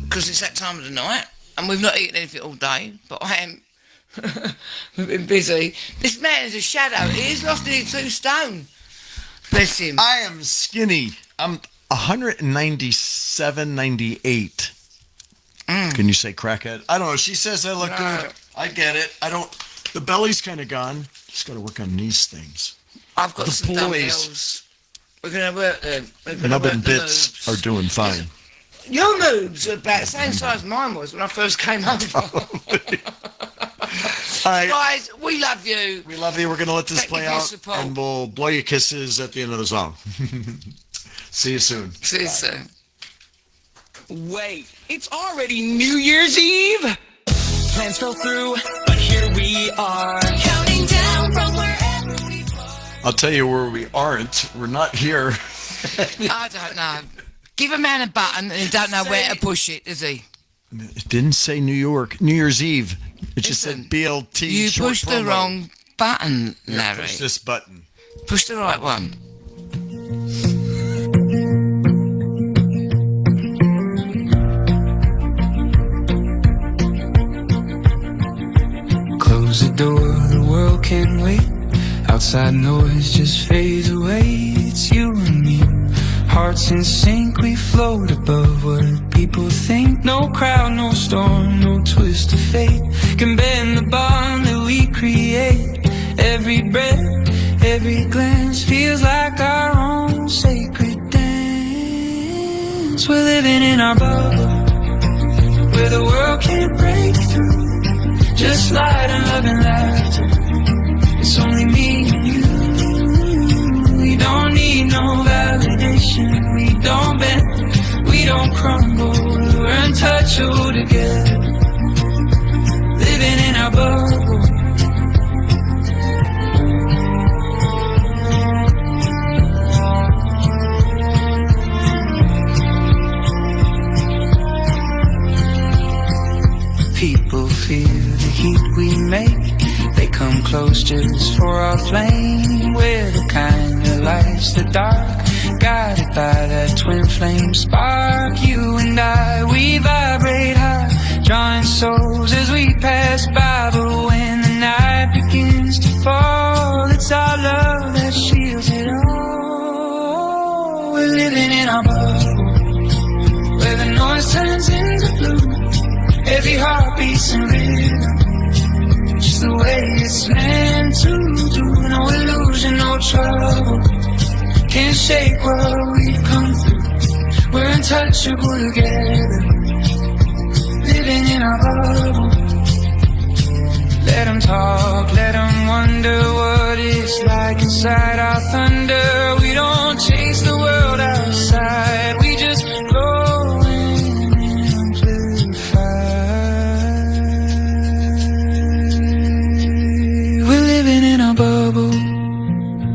because it's that time of the night, and we've not eaten anything all day. But I am. We've been busy. This man is a shadow. He's lost nearly 2 stone. Bless him. I am skinny. I'm 197, 98. Can you say crackhead? I don't know. She says I look good. I get it. I don't. The belly's kind of gone. Just got to work on these things. I've got The some boys. dumbbells. We're going to work them. Nubbin bits are doing fine. Your moves are about the same size as mine was when I first came over. All right. Guys, we love you. We love you. We're going to let this Thank you play for your out, support. and we'll blow you kisses at the end of the song. See you soon. See you soon. Wait, it's already New Year's Eve? Plans fell through, but here we are. Counting down from wherever we I'll tell you where we aren't. We're not here. I don't know. Give a man a button and he don't know where to push it, does he? It didn't say New York, New Year's Eve. It just Listen, said BLT. You short pushed the promo. wrong button, Yeah, Larry. push this button. Push the right one. Close the door, the world can wait. Outside noise just fades away. It's you and me, hearts in sync. We float above what people think. No crowd, no storm, no twist of fate can bend the bond that we create. Every breath, every glance feels like our own sacred dance. We're living in our bubble, where the world can't break through. Just light and love and laughter. It's only me and you. We don't need no validation. We don't bend, we don't crumble. We're untouchable together, living in our bubble. People feel the heat we make. They come close just for our flame. We're the kind that lights the dark, guided by that twin flame spark. You and I, we vibrate high, drawing souls as we pass by. But when the night begins to fall, it's our love that shields it all. We're living in our bubble, where the noise turns into blue. Every heart beats in rhythm, just the way it's meant to do. No illusion, no trouble, can't shake what we've come through. We're untouchable together, living in our bubble. Let them talk, let them wonder what it's like inside our thunder. We don't chase the world outside, we just glow and amplify. We're living in a bubble,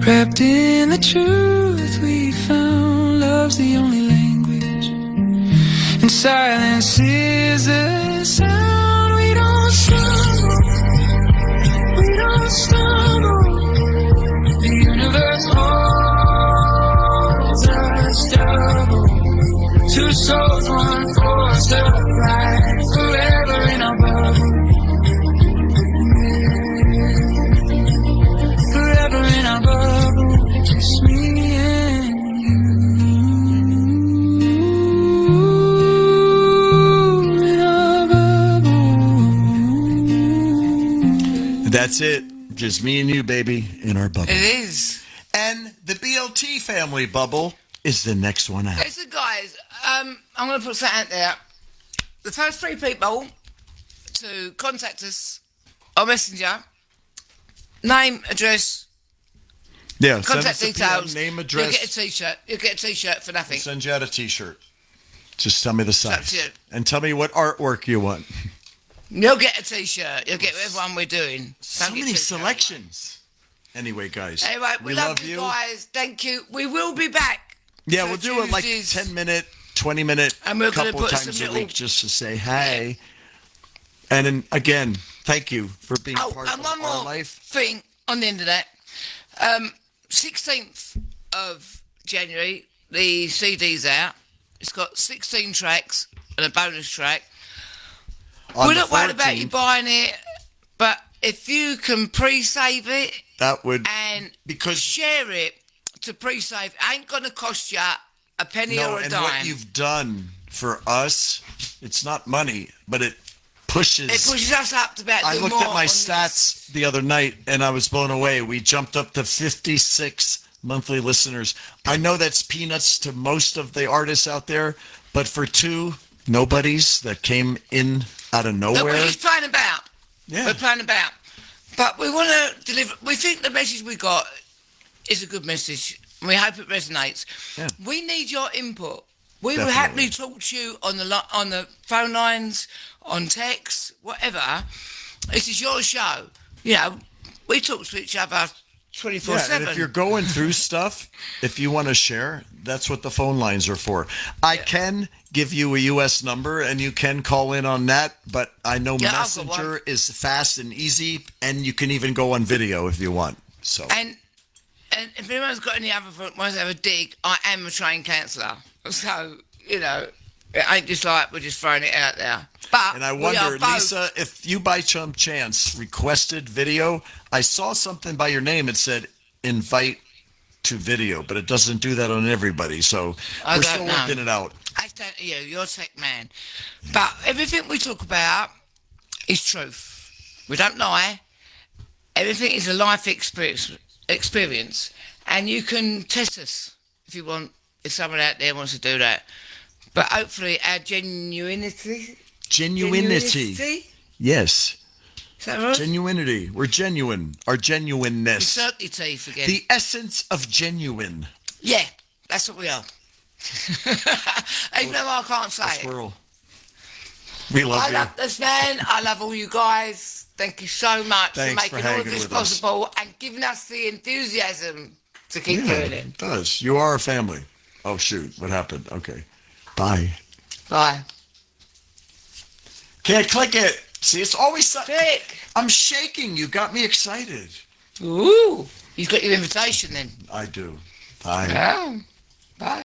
wrapped in the truth we found. Love's the only language, and silence is the sound. We don't stumble, we don't stumble. The universe holds us double. Two souls, one force of light, forever in our bubble. Forever in our bubble, just me and you. In our bubble. That's it. Just me and you, baby, in our bubble. It is. And the BLT family bubble is the next one out. Listen, guys, I'm going to put something out there. The first 3 people to contact us on Messenger, name, address, Yeah, send Contact us a PM, details. name, address. You'll get a T-shirt. You'll get a T-shirt for nothing. We'll send you out a T-shirt. Just tell me the size. That's it. And tell me what artwork you want. You'll get a T-shirt. You'll get whatever one we're doing. So Don't get many too carried selections. Anyway, guys. away. Anyway, we love you guys. Thank you. We will be back. Yeah, for we'll do it like Tuesdays. 10-minute, 20-minute, And we're gonna couple put times some a little- week just to say hey. And then, again, thank you for being Oh, part and of one our more life. thing on the end of that. 16th of January, the CD's out. It's got 16 tracks and a bonus track. On We're the not worried about you 14th, buying it, but if you can pre-save it that would and because share it to pre-save, it ain't going to cost you a penny no, or a and dime. what you've done for us, it's not money, but it pushes. It pushes us up to about I do looked more at my on stats the other night and I was blown away. We jumped up to 56 monthly listeners. I know that's peanuts to most of the artists out there, but for two nobodies that came in out of this. That nowhere, we're just playing about. yeah, We're playing about. But we want to deliver. We think the message we got is a good message. And we hope it resonates. Yeah. We need your input. We will Definitely. happily talk to you on the phone lines, on text, whatever. This is your show. You know, we talk to each other 24/7. and if you're going through stuff, if you want to share, that's what the phone lines are for. I can give you a U.S. number and you can call in on that, but I know Yeah, I've got Messenger one. is fast and easy, and you can even go on video if you want. So And if anyone's got any other wants to have a dig, I am a trained counsellor. So, you know, it ain't just like we're just throwing it out there. But And I we are wonder, both- Lisa, if you by some chance requested video, I saw something by your name. It said invite to video, but it doesn't do that on everybody. So I we're don't still know. working it out. I stand to you, you're a tech man. But everything we talk about is truth. We don't lie. Everything is a life experience. And you can test us if you want, if someone out there wants to do that. But hopefully our genuinity. Genuinity. Yes. Is that right? Genuinity. We're genuine. Our genuineness. Insert your teeth again. The essence of genuine. Yeah, that's what we are. Even though I can't say it. Squirrel. We love I you. love this man. I love all you guys. Thank you so much Thanks for for making all of hanging this with us. possible and giving us the enthusiasm to keep doing it. It does. You are a family. Oh, shoot. What happened? Okay. Bye. Bye. Can't click it. See, it's always something. Click. I'm shaking. You got me excited. Ooh. You've got your invitation then. I do. Bye. Yeah. Bye.